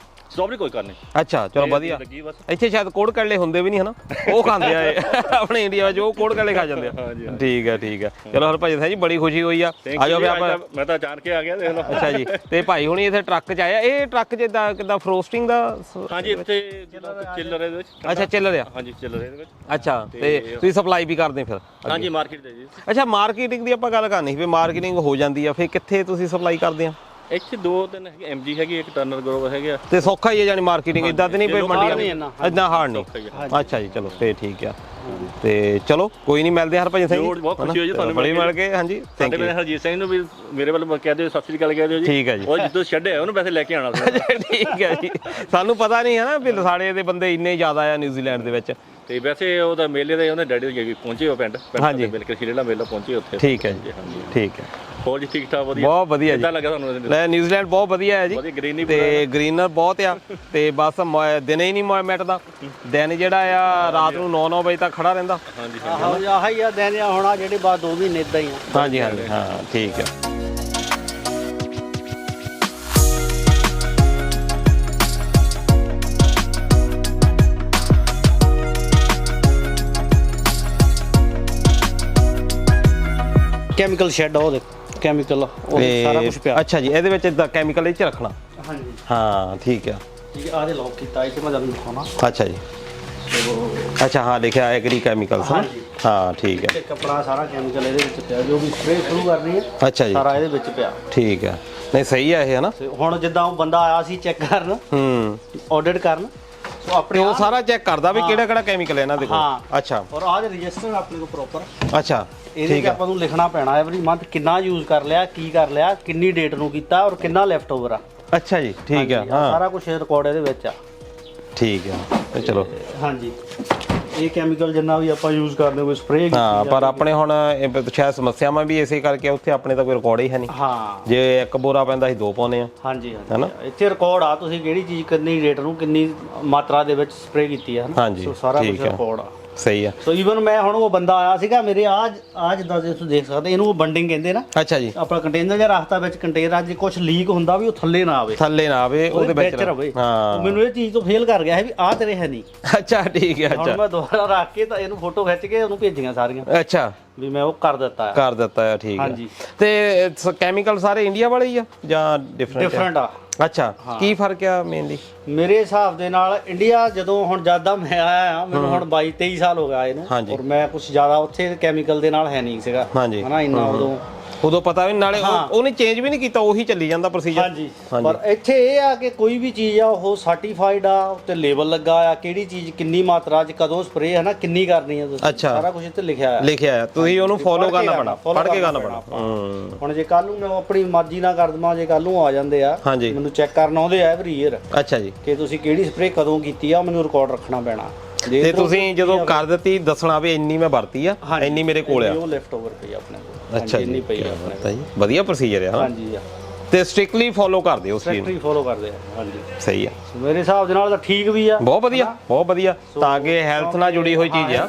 ਸਟ੍ਰਾਬੇਰੀ ਕੋਈ ਕਰਨੀ। ਅੱਛਾ ਚਲੋ ਵਧੀਆ। ਇੱਥੇ ਸ਼ਾਇਦ ਕੋੜ ਕੱਲੇ ਹੁੰਦੇ ਵੀ ਨਹੀਂ ਹਨਾ, ਉਹ ਖਾਂਦੇ ਆ ਇਹ ਆਪਣੇ ਇੰਡੀਆ ਵਿੱਚ, ਉਹ ਕੋੜ ਕੱਲੇ ਖਾ ਜਾਂਦੇ ਆ। ਠੀਕ ਹੈ। ਚਲੋ ਹਰਭਜਨ ਸਿੰਘ ਜੀ ਬੜੀ ਖੁਸ਼ੀ ਹੋਈ ਆ। ਆਜੋ ਵੀ ਆਪਾਂ, ਮੈਂ ਤਾਂ ਜਾਣ ਕੇ ਆ ਗਿਆ, ਦੇਖ ਲਓ। ਅੱਛਾ ਜੀ। ਤੇ ਭਾਈ ਹੁਣੀ ਇੱਥੇ ਟਰੱਕ 'ਚ ਆਇਆ, ਇਹ ਟਰੱਕ 'ਚ ਕਿੱਦਾਂ ਫਰੋਸਟਿੰਗ ਦਾ? ਹਾਂਜੀ ਇੱਥੇ ਚਿੱਲਰ ਇਹਦੇ ਵਿੱਚ। ਅੱਛਾ ਚਿੱਲਰ ਆ। ਹਾਂਜੀ ਚਿੱਲਰ ਇਹਦੇ ਵਿੱਚ। ਅੱਛਾ ਤੇ ਤੁਸੀਂ ਸਪਲਾਈ ਵੀ ਕਰਦੇ ਫਿਰ? ਹਾਂਜੀ ਮਾਰਕੀਟ ਦੇ ਜੀ। ਅੱਛਾ ਮਾਰਕੀਟਿੰਗ ਦੀ ਆਪਾਂ ਗੱਲ ਕਰਨੀ ਸੀ ਵੀ ਮਾਰਕੀਟਿੰਗ ਹੋ ਜਾਂਦੀ ਆ, ਫਿਰ ਕਿੱਥੇ ਤੁਸੀਂ ਸਪਲਾਈ ਕਰਦੇ ਆ? ਇੱਥੇ 2-3 ਹੈਗੇ, ਐਮਜੀ ਹੈਗੀ, ਇੱਕ ਟਰਨਰ ਗਰੋਵ ਹੈਗੇ ਆ। ਤੇ ਸੌਖਾ ਹੀ ਹੈ ਜਾਨੀ ਮਾਰਕੀਟਿੰਗ, ਇਦਾਂ ਤੇ ਨਹੀਂ ਵੀ ਮੰਡੀਆਂ ਇਦਾਂ ਹਾਰਡ ਨਹੀਂ? ਸੌਖਾ ਅੱਛਾ ਜੀ ਚਲੋ ਫੇਰ ਠੀਕ ਆ। ਤੇ ਚਲੋ ਕੋਈ ਨਹੀਂ, ਮਿਲਦੇ ਆ ਹਰਭਜਨ ਸਿੰਘ ਜੀ। ਬਹੁਤ ਖੁਸ਼ੀ ਹੋਈ ਜੀ ਤੁਹਾਨੂੰ ਬੜੀ ਮਿਲ ਕੇ। ਹਾਂਜੀ ਥੈਂਕ ਸਾਡੇ ਯੂ। ਹਰਜੀਤ ਸਿੰਘ ਨੂੰ ਵੀ ਮੇਰੇ ਵੱਲੋਂ ਕਹਿ ਦਿਓ, ਸਤਿ ਸ੍ਰੀ ਅਕਾਲ ਕਹਿ ਦਿਓ ਜੀ। ਠੀਕ ਹੈ ਜੀ। ਉਹ ਜਿੱਦੋਂ ਛੱਡਿਆ ਉਹਨੂੰ ਵੈਸੇ ਲੈ ਕੇ ਆਉਣਾ ਸੀ। ਠੀਕ ਹੈ ਜੀ। ਸਾਨੂੰ ਪਤਾ ਨਹੀਂ ਹੈ ਨਾ ਵੀ ਲਸਾੜੇ ਦੇ ਬੰਦੇ ਇੰਨੇ ਜ਼ਿਆਦਾ ਆ ਨਿਊਜ਼ੀਲੈਂਡ ਦੇ ਵਿੱਚ। ਤੇ ਵੈਸੇ ਉਹਦਾ ਮੇਲੇ ਦੇ ਉਹਨੇ ਡੈਡੀ ਦੇ ਪਹੁੰਚੇ ਹੋ ਪਿੰਡ ਹਾਂਜੀ। ਮਿਲ ਕੇ ਖੀਰੇਲਾ ਮੇਲਾ ਪਹੁੰਚੇ ਉੱਥੇ। ਠੀਕ ਹੈ ਜੀ ਠੀਕ ਹੈ। ਹੋਰ ਜੀ ਠੀਕ ਠਾਕ ਵਧੀਆ ਬਹੁਤ ਵਧੀਆ ਜੀ। ਕਿੱਦਾਂ ਲੱਗਾ ਤੁਹਾਨੂੰ ਲੈ ਨਿਊਜ਼ੀਲੈਂਡ ਬਹੁਤ ਵਧੀਆ ਹੈ ਜੀ ਵਧੀਆ ਗ੍ਰੀਨਰੀ ਤੇ ਗ੍ਰੀਨਰ ਬਹੁਤ ਆ ਤੇ ਬਸ ਦਿਨੇ ਹੀ ਨਹੀਂ ਮਿਟਦਾ। ਦਿਨ ਜਿਹੜਾ ਆ ਰਾਤ ਨੂੰ 9 ਵਜੇ ਤੱਕ ਖੜਾ ਰਹਿੰਦਾ। ਹਾਂਜੀ ਆਹੀ ਆ ਦਿਨ ਆ ਹੁਣ, ਜਿਹੜੇ ਬਾਅਦ 2 ਮਹੀਨੇ ਇਦਾਂ ਹੀ ਆ। ਹਾਂਜੀ ਹਾਂਜੀ ਹਾਂ ਠੀਕ ਹੈ। ਕੈਮੀਕਲ ਸ਼ੈੱਡ ਉਹ ਦੇਖ, ਕੈਮੀਕਲ ਉਹ ਸਾਰਾ ਕੁਝ ਪਿਆ। ਅੱਛਾ ਜੀ, ਇਹਦੇ ਵਿੱਚ ਇਦਾਂ ਕੈਮੀਕਲ ਇਹ ਚ ਰੱਖਣਾ। ਹਾਂਜੀ ਹਾਂ ਠੀਕ ਆ। ਠੀਕ ਆ, ਦੇ ਲੌਕ ਕੀਤਾ ਇੱਥੇ ਮੈਂ ਤੁਹਾਨੂੰ ਦਿਖਾਉਣਾ। ਅੱਛਾ ਜੀ, ਅੱਛਾ ਹਾਂ ਲਿਖਿਆ ਐਗਰੀ ਕੈਮੀਕਲਸ। ਹਾਂ ਠੀਕ ਹੈ। ਤੇ ਕੱਪੜਾ ਸਾਰਾ ਕੈਮੀਕਲ ਇਹਦੇ ਵਿੱਚ ਪਿਆ, ਜੋ ਵੀ ਸਪਰੇਅ ਸ਼ੁਰੂ ਕਰਨੀ ਹੈ ਅੱਛਾ ਜੀ, ਸਾਰਾ ਇਹਦੇ ਵਿੱਚ ਪਿਆ। ਠੀਕ ਹੈ। ਨਹੀਂ ਸਹੀ ਹੈ ਇਹ, ਹੈ ਨਾ। ਤੇ ਹੁਣ ਜਿੱਦਾਂ ਉਹ ਬੰਦਾ ਆਇਆ ਸੀ ਚੈੱਕ ਕਰਨ, ਆਡਿਟ ਕਰਨ, ਸੋ ਤੇ ਆਪਣੇ ਉਹ ਸਾਰਾ ਚੈੱਕ ਕਰਦਾ ਵੀ ਕਿਹੜਾ ਕਿਹੜਾ ਕੈਮੀਕਲ ਹੈ ਇਹਨਾਂ ਦੇ ਕੋਲ। ਹਾਂ। ਅੱਛਾ ਔਰ ਆਹ ਰਜਿਸਟਰ ਆਪਣੇ ਕੋਲ ਪ੍ਰੋਪਰ। ਅੱਛਾ ਇਹਦੇ ਠੀਕ ਤੇ ਹੈ। ਆਪਾਂ ਨੂੰ ਲਿਖਣਾ ਪੈਣਾ ਐਵਰੀ ਮੰਥ ਕਿੰਨਾ ਯੂਜ਼ ਕਰ ਲਿਆ, ਕੀ ਕਰ ਲਿਆ, ਕਿੰਨੀ ਡੇਟ ਨੂੰ ਕੀਤਾ ਔਰ ਕਿੰਨਾ ਲੈਫਟ ਓਵਰ ਆ। ਅੱਛਾ ਜੀ ਠੀਕ ਹੈ। ਹਾਂਜੀ, ਹਾਂ ਸਾਰਾ ਕੁਝ ਰਿਕਾਰਡ ਇਹਦੇ ਵਿੱਚ ਆ। ਠੀਕ ਹੈ ਤੇ ਚਲੋ। ਹਾਂਜੀ, ਇਹ ਕੈਮੀਕਲ ਜਿੰਨਾ ਵੀ ਆਪਾਂ ਯੂਜ਼ ਕਰਦੇ ਕੋਈ ਸਪਰੇਅ ਕੀਤੀ ਹਾਂ ਪਰ ਆਪਣੇ ਹੁਣ ਸ਼ਾਇਦ ਸਮੱਸਿਆਵਾਂ ਵੀ ਇਸੇ ਕਰਕੇ ਉੱਥੇ ਆਪਣੇ ਤਾਂ ਕੋਈ ਰਿਕਾਰਡ ਹੀ ਹੈ ਨਹੀਂ। ਹਾਂ ਜੇ ਇੱਕ ਬੋਰਾ ਪੈਂਦਾ ਸੀ 2 ਪਾਉਂਦੇ ਆ। ਹਾਂਜੀ ਹੈਨਾ? ਇੱਥੇ ਰਿਕਾਰਡ ਆ, ਤੁਸੀਂ ਕਿਹੜੀ ਚੀਜ਼ ਕਿੰਨੀ ਰੇਟ ਨੂੰ ਕਿੰਨੀ ਮਾਤਰਾ ਦੇ ਵਿੱਚ ਸਪਰੇਅ ਕੀਤੀ ਹੈ। ਹਾਂਜੀ, ਸੋ ਸਾਰਾ ਕੁਝ ਠੀਕ ਹੈ। ਰਿਕਾਰਡ ਆ। ਸਹੀ ਆ। ਸੋ ਈਵਨ ਮੈਂ ਹੁਣ ਉਹ ਬੰਦਾ ਆਇਆ ਸੀਗਾ ਮੇਰੇ ਆ ਜਿੱਦਾਂ ਤੁਸੀਂ ਦੇਖ ਸਕਦੇ, ਇਹਨੂੰ ਬੰਡਿੰਗ ਕਹਿੰਦੇ ਨਾ। ਅੱਛਾ ਜੀ, ਆਪਣਾ ਕੰਟੇਨਰ ਜਾਂ ਰੱਖਤਾ ਵਿੱਚ ਕੰਟੇਨਰ, ਜੇ ਕੁਝ ਲੀਕ ਹੁੰਦਾ ਵੀ ਉਹ ਥੱਲੇ ਨਾ ਆਵੇ, ਥੱਲੇ ਨਾ ਆਵੇ ਉਹਦੇ ਵਿੱਚ ਰਵੇ। ਹਾਂ ਮੈਨੂੰ ਇਹ ਚੀਜ਼ ਤੋਂ ਫੇਲ ਕਰ ਗਿਆ ਹੈ ਵੀ ਆਹ ਤੇਰੇ ਹੈ ਨਹੀਂ। ਅੱਛਾ ਠੀਕ ਹੈ। ਹੁਣ ਅੱਛਾ ਮੈਂ ਦੁਬਾਰਾ ਰੱਖ ਕੇ ਤਾਂ ਇਹਨੂੰ ਫੋਟੋ ਖਿੱਚ ਕੇ ਉਹਨੂੰ ਭੇਜੀਆਂ ਸਾਰੀਆਂ ਅੱਛਾ ਵੀ ਮੈਂ ਉਹ ਕਰ ਦਿੱਤਾ ਹੈ। ਕਰ ਦਿੱਤਾ ਹੈ। ਠੀਕ ਹੈ। ਹਾਂਜੀ। ਤੇ ਕੈਮੀਕਲ ਸਾਰੇ ਇੰਡੀਆ ਵਾਲੇ ਹੀ ਆ ਜਾਂ ਡਿਫਰੈਂਟ ਆ। ਅੱਛਾ ਕੀ ਫਰਕ ਆ ਮੇਨਲੀ? ਮੇਰੇ ਹਿਸਾਬ ਦੇ ਨਾਲ ਇੰਡੀਆ ਜਦੋਂ ਹੁਣ ਜਿਆਦਾ ਮੈਂ ਆਇਆ ਆ, ਮੈਨੂੰ ਹੁਣ 22-23 ਸਾਲ ਹੋ ਗਿਆ ਇਹਨੂੰ, ਹਾਂਜੀ। ਔਰ ਮੈਂ ਕੁਝ ਜ਼ਿਆਦਾ ਉੱਥੇ ਕੈਮੀਕਲ ਦੇ ਨਾਲ ਹੈ ਨਹੀਂ ਸੀਗਾ। ਹਾਂਜੀ। ਹਨਾ ਇੰਨਾ ਉਦੋਂ ਪਤਾ ਵੀ ਨਾਲੇ ਹਾਂ। ਉਹਨੇ ਚੇਂਜ ਵੀ ਨਹੀਂ ਕੀਤਾ, ਉਹੀ ਚੱਲੀ ਜਾਂਦਾ ਪ੍ਰੋਸੀਜਰ। ਹਾਂਜੀ। ਪਰ ਇੱਥੇ ਇਹ ਆ ਕਿ ਕੋਈ ਵੀ ਚੀਜ਼ ਆ ਉਹ ਸਰਟੀਫਾਈਡ ਆ, ਉੱਤੇ ਲੇਬਲ ਲੱਗਾ ਆ, ਕਿਹੜੀ ਚੀਜ਼ ਕਿੰਨੀ ਮਾਤਰਾ 'ਚ ਕਦੋਂ ਸਪਰੇਅ ਹੈ ਨਾ, ਕਿੰਨੀ ਕਰਨੀ ਆ ਤੁਸੀਂ, ਅੱਛਾ। ਸਾਰਾ ਕੁਝ ਇੱਥੇ ਲਿਖਿਆ ਆ। ਲਿਖਿਆ ਆ, ਤੁਸੀਂ ਉਹਨੂੰ ਫੋਲੋ ਕਰਨਾ ਪੈਣਾ, ਪੜ੍ਹ ਕੇ ਕਰਨਾ ਪੈਣਾ। ਹੁਣ ਜੇ ਕੱਲ ਨੂੰ ਮੈਂ ਆਪਣੀ ਮਰਜ਼ੀ ਨਾਲ ਕਰ ਦਵਾਂ, ਜੇ ਕੱਲ ਨੂੰ ਆ ਜਾਂਦੇ ਆ ਹਾਂਜੀ। ਮੈਨੂੰ ਚੈੱਕ ਕਰਨ ਆਉਂਦੇ ਆ ਐਵਰੀ ਈਅਰ ਅੱਛਾ ਜੀ। ਕਿ ਤੁਸੀਂ ਕਿਹੜੀ ਸਪਰੇਅ ਕਦੋਂ ਕੀਤੀ ਆ, ਮੈਨੂੰ ਰਿਕਾਰਡ ਰੱਖਣਾ ਪੈਣਾ। ਤੇ ਤੁਸੀਂ ਜਦੋਂ ਕਰ ਦਿੱਤੀ ਦੱਸਣਾ ਵੀ ਇੰਨੀ ਮੈਂ ਵਰਤੀ ਆ, ਇੰਨੀ ਮੇਰੇ ਕੋਲ ਆ। ਉਹ ਲੈਫਟ ਓਵਰ ਪਈ ਆਪਣੇ ਕੋਲ। ਅੱਛਾ ਜੀ, ਇੰਨੀ ਪਈ ਆ ਆਪਣੇ ਕੋਲ। ਵਧੀਆ ਪ੍ਰੋਸੀਜਰ ਆ। ਹਾਂਜੀ ਆ, ਤੇ ਸਟ੍ਰਿਕਟਲੀ ਫੋਲੋ ਕਰਦੇ ਹੋ ਉਸ ਚੀਜ਼ ਨੂੰ। ਸੈਕਟਰੀ ਫੋਲੋ ਕਰਦੇ ਆ। ਹਾਂਜੀ ਸਹੀ ਆ, ਮੇਰੇ ਹਿਸਾਬ ਦੇ ਨਾਲ ਤਾਂ ਠੀਕ ਵੀ ਆ। ਬਹੁਤ ਵਧੀਆ ਬਹੁਤ ਵਧੀਆ, ਤਾਂ ਕਿ ਹੈਲਥ ਨਾਲ ਜੁੜੀ ਹੋਈ ਚੀਜ਼ ਆ।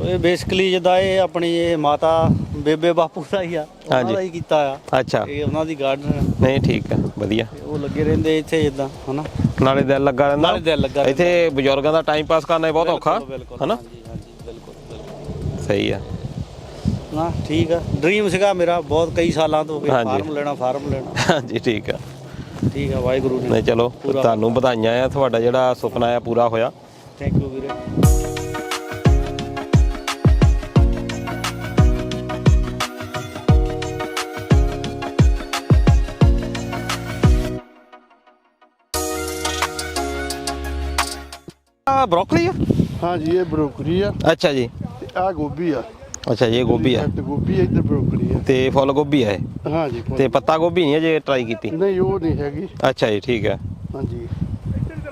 ਇਹ ਬੇਸਿਕਲੀ ਜਿੱਦਾਂ ਇਹ ਆਪਣੀ ਇਹ ਮਾਤਾ ਬੇਬੇ ਬਾਪੂ ਦਾ ਹੀ ਆ, ਉਹਨਾਂ ਦਾ ਹੀ ਕੀਤਾ ਆ। ਅੱਛਾ ਇਹ ਉਹਨਾਂ ਦੀ ਗਾਰਡਨ, ਨਹੀਂ ਠੀਕ ਆ ਵਧੀਆ। ਉਹ ਲੱਗੇ ਰਹਿੰਦੇ ਇੱਥੇ ਜਿੱਦਾਂ ਹਨਾ, ਨਾਲੇ ਦਿਲ ਲੱਗਾ ਰਹਿੰਦਾ। ਨਾਲੇ ਦਿਲ ਲੱਗਾ ਇੱਥੇ ਬਜ਼ੁਰਗਾਂ ਦਾ ਟਾਈਮ ਪਾਸ ਕਰਨਾ ਬਹੁਤ ਔਖਾ ਹਨਾ। ਹਾਂਜੀ ਹਾਂਜੀ ਬਿਲਕੁਲ ਸਹੀ ਆ ਨਾ, ਠੀਕ ਆ। ਡ੍ਰੀਮ ਸੀਗਾ ਮੇਰਾ ਬਹੁਤ, ਕਈ ਸਾਲਾਂ ਤੋਂ ਕਿ ਹਾਂਜੀ। ਫਾਰਮ ਲੈਣਾ। ਹਾਂਜੀ ਠੀਕ ਆ। ਠੀਕ ਆ, ਵਾਹਿਗੁਰੂ ਨੇ। ਨਹੀਂ ਚਲੋ ਤੁਹਾਨੂੰ ਵਧਾਈਆਂ ਆ, ਤੁਹਾਡਾ ਜਿਹੜਾ ਸੁਪਨਾ ਆ ਪੂਰਾ ਹੋਇਆ। ਥੈਂਕ ਯੂ ਵੀਰੇ। ਬ੍ਰੋਕਲੀ ਆ? हाँ जी, ये ब्रोकली है, ਅੱਛਾ ਜੀ। आ गोभी है। ਅੱਛਾ ਜੀ, ਇਹ ਗੋਭੀ ਆ तो गोभी है, इधर ब्रोकली है। ਤੇ ਫੁੱਲ ਗੋਭੀ ਆ ਇਹ, हाँ जी। ਤੇ ਪੱਤਾ ਗੋਭੀ ਨਹੀਂ ਅਜੇ ਟਰਾਈ ਕੀਤੀ। नहीं वो नहीं हैगी। ਅੱਛਾ ਜੀ ਠੀਕ ਹੈ। हाँ जी।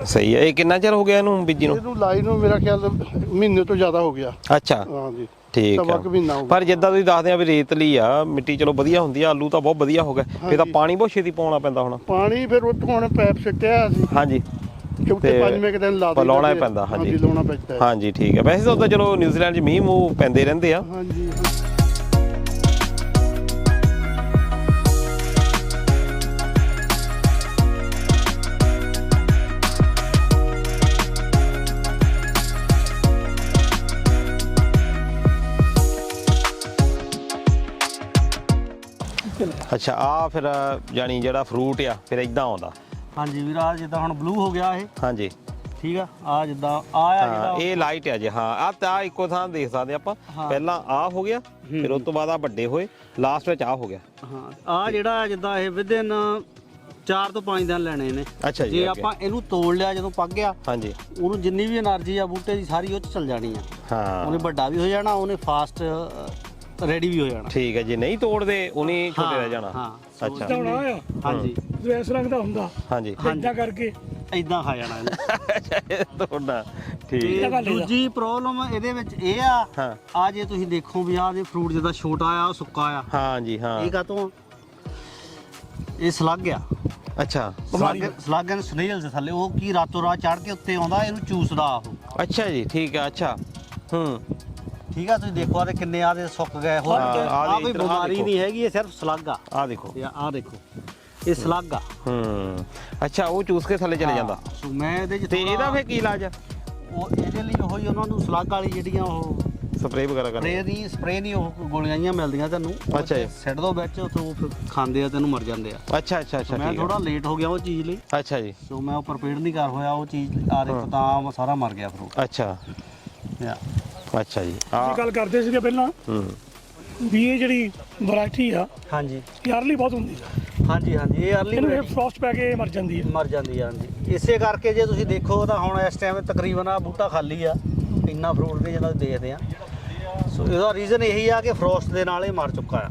ਸਹੀ ਹੈ। ਇਹ ਕਿੰਨਾ ਚਿਰ ਹੋ ਗਿਆ ਇਹਨੂੰ ਬੀਜੀ ਨੂੰ? ਇਹਨੂੰ ਲਾਈ ਨੂੰ ਮੇਰਾ ਖਿਆਲ ਮਹੀਨੇ ਤੋਂ ਜ਼ਿਆਦਾ ਹੋ ਗਿਆ। ਅੱਛਾ ਹਾਂ ਜੀ, ਠੀਕ ਸਵਾ ਹੈ। ਕੁ ਮਹੀਨਾ ਹੋ ਗਿਆ। ਪਰ ਜਿੱਦਾਂ ਤੁਸੀਂ ਦੱਸਦੇ ਆ ਵੀ ਰੇਤਲੀ ਆ ਮਿੱਟੀ, ਚਲੋ ਵਧੀਆ ਹੁੰਦੀ ਆ। ਆਲੂ ਤਾਂ ਬਹੁਤ ਵਧੀਆ ਹੋ ਗਿਆ। ਇਹ ਤਾਂ ਪਾਣੀ ਬਹੁਤ ਛੇਤੀ ਪਾਉਣਾ ਪੈਂਦਾ ਹੁਣ। ਪਾਣੀ ਫਿਰ ਉੱਥੋਂ ਹੁਣ ਪੈਪ ਸਿੱਟਿਆ ਸੀ ਹਾਂਜੀ ਕਿ ਉੱਤੇ ਤੇ 5 ਦਿਨ ਲਾ ਦਿੰਦੇ ਲਾਉਣਾ ਹੀ ਪੈਂਦਾ। ਹਾਂਜੀ ਲਾਉਣਾ ਪੈਂਦਾ ਹੈ। ਹਾਂਜੀ ਠੀਕ ਹੈ। ਵੈਸੇ ਤਾਂ ਚਲੋ ਨਿਊਜ਼ੀਲੈਂਡ 'ਚ ਮੀਂਹ ਮੂੰਹ ਪੈਂਦੇ ਰਹਿੰਦੇ ਆ। ਹਾਂ ਜੀ। ਅੱਛਾ ਆ ਫਿਰ ਜਾਨੀ ਜਿਹੜਾ ਫਰੂਟ ਆ ਫਿਰ ਇਦਾਂ ਆਉਂਦਾ। ਹਾਂਜੀ ਵੀਰਾ, ਜਿੱਦਾਂ ਹੁਣ ਬਲੂ ਹੋ ਗਿਆ ਇਹ, ਹਾਂਜੀ ਠੀਕ ਆ ਜਿੱਦਾਂ ਆ ਜਿਹੜਾ ਇਹ ਲਾਈਟ ਆ ਜੀ। ਹਾਂ ਆ ਤਾਂ ਇੱਕੋ ਥਾਂ ਦੇਖ ਸਕਦੇ ਆਪਾਂ। ਪਹਿਲਾਂ ਆ ਹੋ ਗਿਆ, ਫਿਰ ਉਸ ਤੋਂ ਬਾਅਦ ਆ ਵੱਡੇ ਹੋਏ, ਲਾਸਟ ਵਿੱਚ ਆ ਹੋ ਗਿਆ। ਹਾਂ ਆ ਜਿਹੜਾ ਜਿੱਦਾਂ ਇਹ ਵਿਦਿਨ 4 ਤੋਂ 5 ਦਿਨ ਲੈਣੇ ਨੇ। ਅੱਛਾ ਜੀ। ਜੇ ਆਪਾਂ ਇਹਨੂੰ ਤੋੜ ਲਿਆ ਜਦੋਂ ਪੱਕ ਗਿਆ, ਹਾਂਜੀ ਉਹਨੂੰ ਜਿੰਨੀ ਵੀ એનર્ਜੀ ਆ ਬੂਟੇ ਦੀ ਸਾਰੀ ਉਹ ਚ ਚਲ ਜਾਣੀ ਆ। ਹਾਂ ਉਹਨੇ ਵੱਡਾ ਵੀ ਹੋ ਜਾਣਾ, ਉਹਨੇ ਫਾਸਟ ਰੈਡੀ ਵੀ ਹੋ ਜਾਣਾ। ਠੀਕ ਹੈ ਜੀ। ਨਹੀਂ ਤੋੜਦੇ ਉਹਨੇ ਛੋਟੇ ਰਹਿ ਜਾਣਾ। ਹਾਂ ਅੱਛਾ ਹੁਣ ਆ ਹਾਂਜੀ ਜੋ ਇਸ ਰੰਗ ਦਾ ਹੁੰਦਾ ਹਾਂਜੀ ਇਦਾਂ ਕਰਕੇ ਇਦਾਂ ਖਾ ਜਾਣਾ ਇਹਨੇ। ਤੋੜਨਾ ਠੀਕ। ਤੇ ਦੂਜੀ ਪ੍ਰੋਬਲਮ ਇਹਦੇ ਵਿੱਚ ਇਹ ਆ, ਹਾਂ ਆ ਜੇ ਤੁਸੀਂ ਦੇਖੋ ਵੀ ਆ ਜੇ ਫਰੂਟ ਜਿੱਦਾਂ ਛੋਟਾ ਆ ਉਹ ਸੁੱਕਾ ਆ, ਹਾਂ ਜੀ ਹਾਂ। ਇਹ ਕਾਤੋਂ ਇਹ ਸਲੱਗ ਆ। ਅੱਛਾ ਸਲੱਗ ਐਂਡ ਸਨੇਲਸ ਥੱਲੇ ਉਹ ਕੀ ਰਾਤੋਂ ਰਾਤ ਚੜ ਕੇ ਉੱਤੇ ਆਉਂਦਾ, ਇਹਨੂੰ ਚੂਸਦਾ ਉਹ। ਅੱਛਾ ਜੀ ਠੀਕ ਹੈ। ਅੱਛਾ ਠੀਕ ਆ ਤੁਸੀਂ ਦੇਖੋ ਆ ਤੇ ਕਿੰਨੇ ਆ ਦੇ ਸੁੱਕ ਗਏ ਹੋਰ। ਹਾਂ, ਆ ਕੋਈ ਬਿਮਾਰੀ ਨਹੀਂ ਹੈਗੀ, ਇਹ ਸਿਰਫ ਸਲੱਗ ਆ। ਆ ਦੇਖੋ ਆ ਦੇਖੋ ਇਹ ਸਲੱਗ ਆ। ਅੱਛਾ ਉਹ ਚੂਸ ਕੇ ਥੱਲੇ ਚਲੇ ਜਾਂਦਾ। ਸੋ ਮੈਂ ਇਹਦੇ ਚ ਤੇ ਇਹਦਾ ਫੇਰ ਕੀ ਇਲਾਜ ਆ? ਉਹ ਇਹਦੇ ਲਈ ਉਹੀ ਉਹਨਾਂ ਨੂੰ ਸਲੱਗ ਵਾਲੀ ਜਿਹੜੀਆਂ ਉਹ ਸਪਰੇਅ ਵਗੈਰਾ ਕਰਨੀ? ਸਪਰੇਅ ਨਹੀਂ ਉਹ ਗੋਲੀਆਂ ਜਿਹੀਆਂ ਮਿਲਦੀਆਂ ਤੈਨੂੰ। ਅੱਛਾ ਜੀ। ਸਿੱਟ ਦੋ ਵਿੱਚ ਉੱਥੋਂ ਫਿਰ ਖਾਂਦੇ ਆ ਤੈਨੂੰ ਮਰ ਜਾਂਦੇ ਆ। ਅੱਛਾ ਅੱਛਾ ਅੱਛਾ ਮੈਂ ਠੀਕ ਥੋੜਾ ਹੈ। ਲੇਟ ਹੋ ਗਿਆ ਉਹ ਚੀਜ਼ ਲਈ, ਅੱਛਾ ਜੀ ਸੋ ਮੈਂ ਉਹ ਪ੍ਰਪੇਅਰ ਨਹੀਂ ਕਰ ਹੋਇਆ ਉਹ ਚੀਜ਼ ਆ ਦੇਖੋ ਤਾਂ ਸਾਰਾ ਮਰ ਗਿਆ ਫਰੂਟ। ਅੱਛਾ ਅੱਛਾ ਜੀ। ਅਸੀਂ ਗੱਲ ਕਰਦੇ ਸੀਗੇ ਪਹਿਲਾਂ ਵੀ ਇਹ ਜਿਹੜੀ ਵੈਰਾਈਟੀ ਆ ਹਾਂਜੀ ਇਹ ਅਰਲੀ ਬਹੁਤ ਹੁੰਦੀ ਆ। ਹਾਂਜੀ ਹਾਂਜੀ ਇਹ ਅਰਲੀ ਇਹਨੂੰ ਇਹ ਫਰੋਸਟ ਪੈ ਕੇ ਮਰ ਜਾਂਦੀ ਹੈ। ਮਰ ਜਾਂਦੀ ਆ। ਹਾਂਜੀ ਇਸੇ ਕਰਕੇ ਜੇ ਤੁਸੀਂ ਦੇਖੋ ਤਾਂ ਹੁਣ ਇਸ ਟਾਈਮ ਤਕਰੀਬਨ ਆ ਬੂਟਾ ਖਾਲੀ ਆ, ਇੰਨਾ ਫਰੂਟ ਨਹੀਂ ਜਿੰਨਾ ਦੇਖਦੇ ਆ। ਸੋ ਇਹਦਾ ਰੀਜ਼ਨ ਇਹੀ ਆ ਕਿ ਫਰੋਸਟ ਦੇ ਨਾਲ ਇਹ ਮਰ ਚੁੱਕਾ ਆ।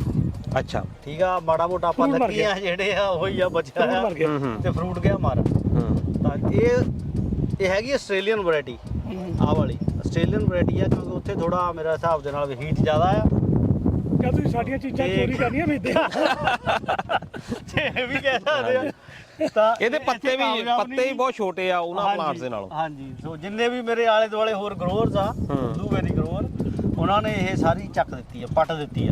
ਅੱਛਾ ਠੀਕ ਆ ਮਾੜਾ ਮੋਟਾ ਆਪਾਂ ਫਰੂਟ ਮਰ ਲੱਕੀਆਂ ਜਿਹੜੇ ਆ ਉਹੀ ਆ ਬਚਿਆ ਫਰੂਟ ਆ ਮਰ ਗਿਆ। ਤੇ ਫਰੂਟ ਗਿਆ ਮਰ। ਤਾਂ ਇਹ ਹੈਗੀ ਆਸਟ੍ਰੇਲੀਅਨ ਵੈਰਾਈਟੀ। ਆਹ ਵਾਲੀ ਆਸਟ੍ਰੇਲੀਅਨ ਵੈਰਾਈਟੀ ਆ ਕਿਉਂਕਿ ਉੱਥੇ ਥੋੜਾ ਮੇਰੇ ਹਿਸਾਬ ਦੇ ਨਾਲ ਹੀਟ ਜ਼ਿਆਦਾ ਆ। ਕਿਆ ਤੁਸੀਂ ਸਾਡੀਆਂ ਚੀਜ਼ਾਂ ਚੋਰੀ ਕਰਨੀਆਂ ਵੇਚਦੇ ਇਹ ਵੀ ਕਹਿ ਸਕਦੇ ਆ। ਤਾਂ ਇਹਦੇ ਪੱਤੇ ਵੀ ਕਾਮਯਾਬ ਪੱਤੇ ਹੀ ਬਹੁਤ ਛੋਟੇ ਆ ਉਹਨਾਂ ਪਲਾਂਟਸ ਦੇ ਨਾਲੋਂ। ਹਾਂਜੀ ਸੋ ਜਿੰਨੇ ਵੀ ਮੇਰੇ ਆਲੇ ਦੁਆਲੇ ਹੋਰ ਗਰੋਅਰਸ ਆ ਬਲੂਬੇਰੀ ਗਰੋਅਰ, ਉਹਨਾਂ ਨੇ ਇਹ ਸਾਰੀ ਚੱਕ ਦਿੱਤੀ ਆ, ਪੱਟ ਦਿੱਤੀ ਆ।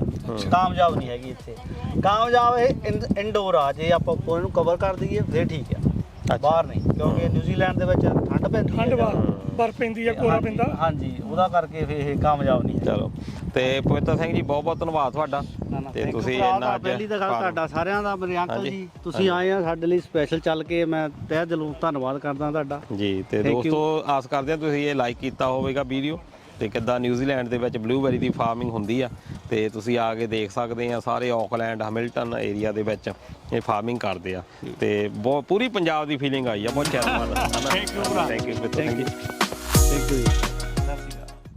ਕਾਮਯਾਬ ਨਹੀਂ ਹੈਗੀ ਇੱਥੇ। ਕਾਮਯਾਬ ਇਹ ਇੰਡੋਰ ਆ, ਜੇ ਆਪਾਂ ਉੱਪਰ ਇਹਨੂੰ ਕਵਰ ਕਰ ਦਈਏ ਫਿਰ ਠੀਕ ਆ, ਬਾਹਰ ਨਹੀਂ। ਕਿਉਂਕਿ ਨਿਊਜ਼ੀਲੈਂਡ ਦੇ ਵਿੱਚ ਠੰਡ ਪੈਂਦੀ ਠੰਡ ਹੈ। ਬਾਹਰ ਬਰਫ਼ ਪੈਂਦੀ ਆ, ਕੋਰਾ ਪੈਂਦਾ। ਹਾਂਜੀ ਉਹਦਾ ਕਰਕੇ ਫਿਰ ਇਹ ਕਾਮਯਾਬ ਨਹੀਂ ਹੈ। ਚਲੋ ਤੇ ਪਵਿੱਤਰ ਸਿੰਘ ਜੀ ਬਹੁਤ ਬਹੁਤ ਧੰਨਵਾਦ ਤੁਹਾਡਾ। ਤੇ ਤੁਸੀਂ ਇੰਨਾ ਪਹਿਲੀ ਤਾਂ ਗੱਲ ਤੁਹਾਡਾ ਸਾਰਿਆਂ ਦਾ, ਮੇਰੇ ਅੰਕਲ ਜੀ ਤੁਸੀਂ ਆਏ ਆ ਸਾਡੇ ਲਈ ਸਪੈਸ਼ਲ ਚੱਲ ਕੇ, ਮੈਂ ਤਹਿ ਦਿਲੋਂ ਧੰਨਵਾਦ ਕਰਦਾ ਤੁਹਾਡਾ ਜੀ। ਤੇ Thank you. ਦੋਸਤੋ ਆਸ ਕਰਦੇ ਹਾਂ ਤੁਸੀਂ ਇਹ ਲਾਈਕ ਕੀਤਾ ਹੋਵੇਗਾ ਵੀਡੀਓ, ਤੇ ਕਿੱਦਾਂ ਨਿਊਜ਼ੀਲੈਂਡ ਦੇ ਵਿੱਚ ਬਲੂਬੈਰੀ ਦੀ ਫਾਰਮਿੰਗ ਹੁੰਦੀ ਆ ਤੇ ਤੁਸੀਂ ਆ ਕੇ ਦੇਖ ਸਕਦੇ ਆ। ਸਾਰੇ ਆਕਲੈਂਡ ਹੈਮਿਲਟਨ ਏਰੀਆ ਦੇ ਵਿੱਚ ਇਹ ਫਾਰਮਿੰਗ ਕਰਦੇ ਆ ਤੇ ਬਹੁਤ ਪੂਰੀ ਪੰਜਾਬ ਦੀ ਫੀਲਿੰਗ ਆਈ ਆ। ਬਹੁਤ ਸ਼ਾਨਦਾਰ। Thank you. Thank you.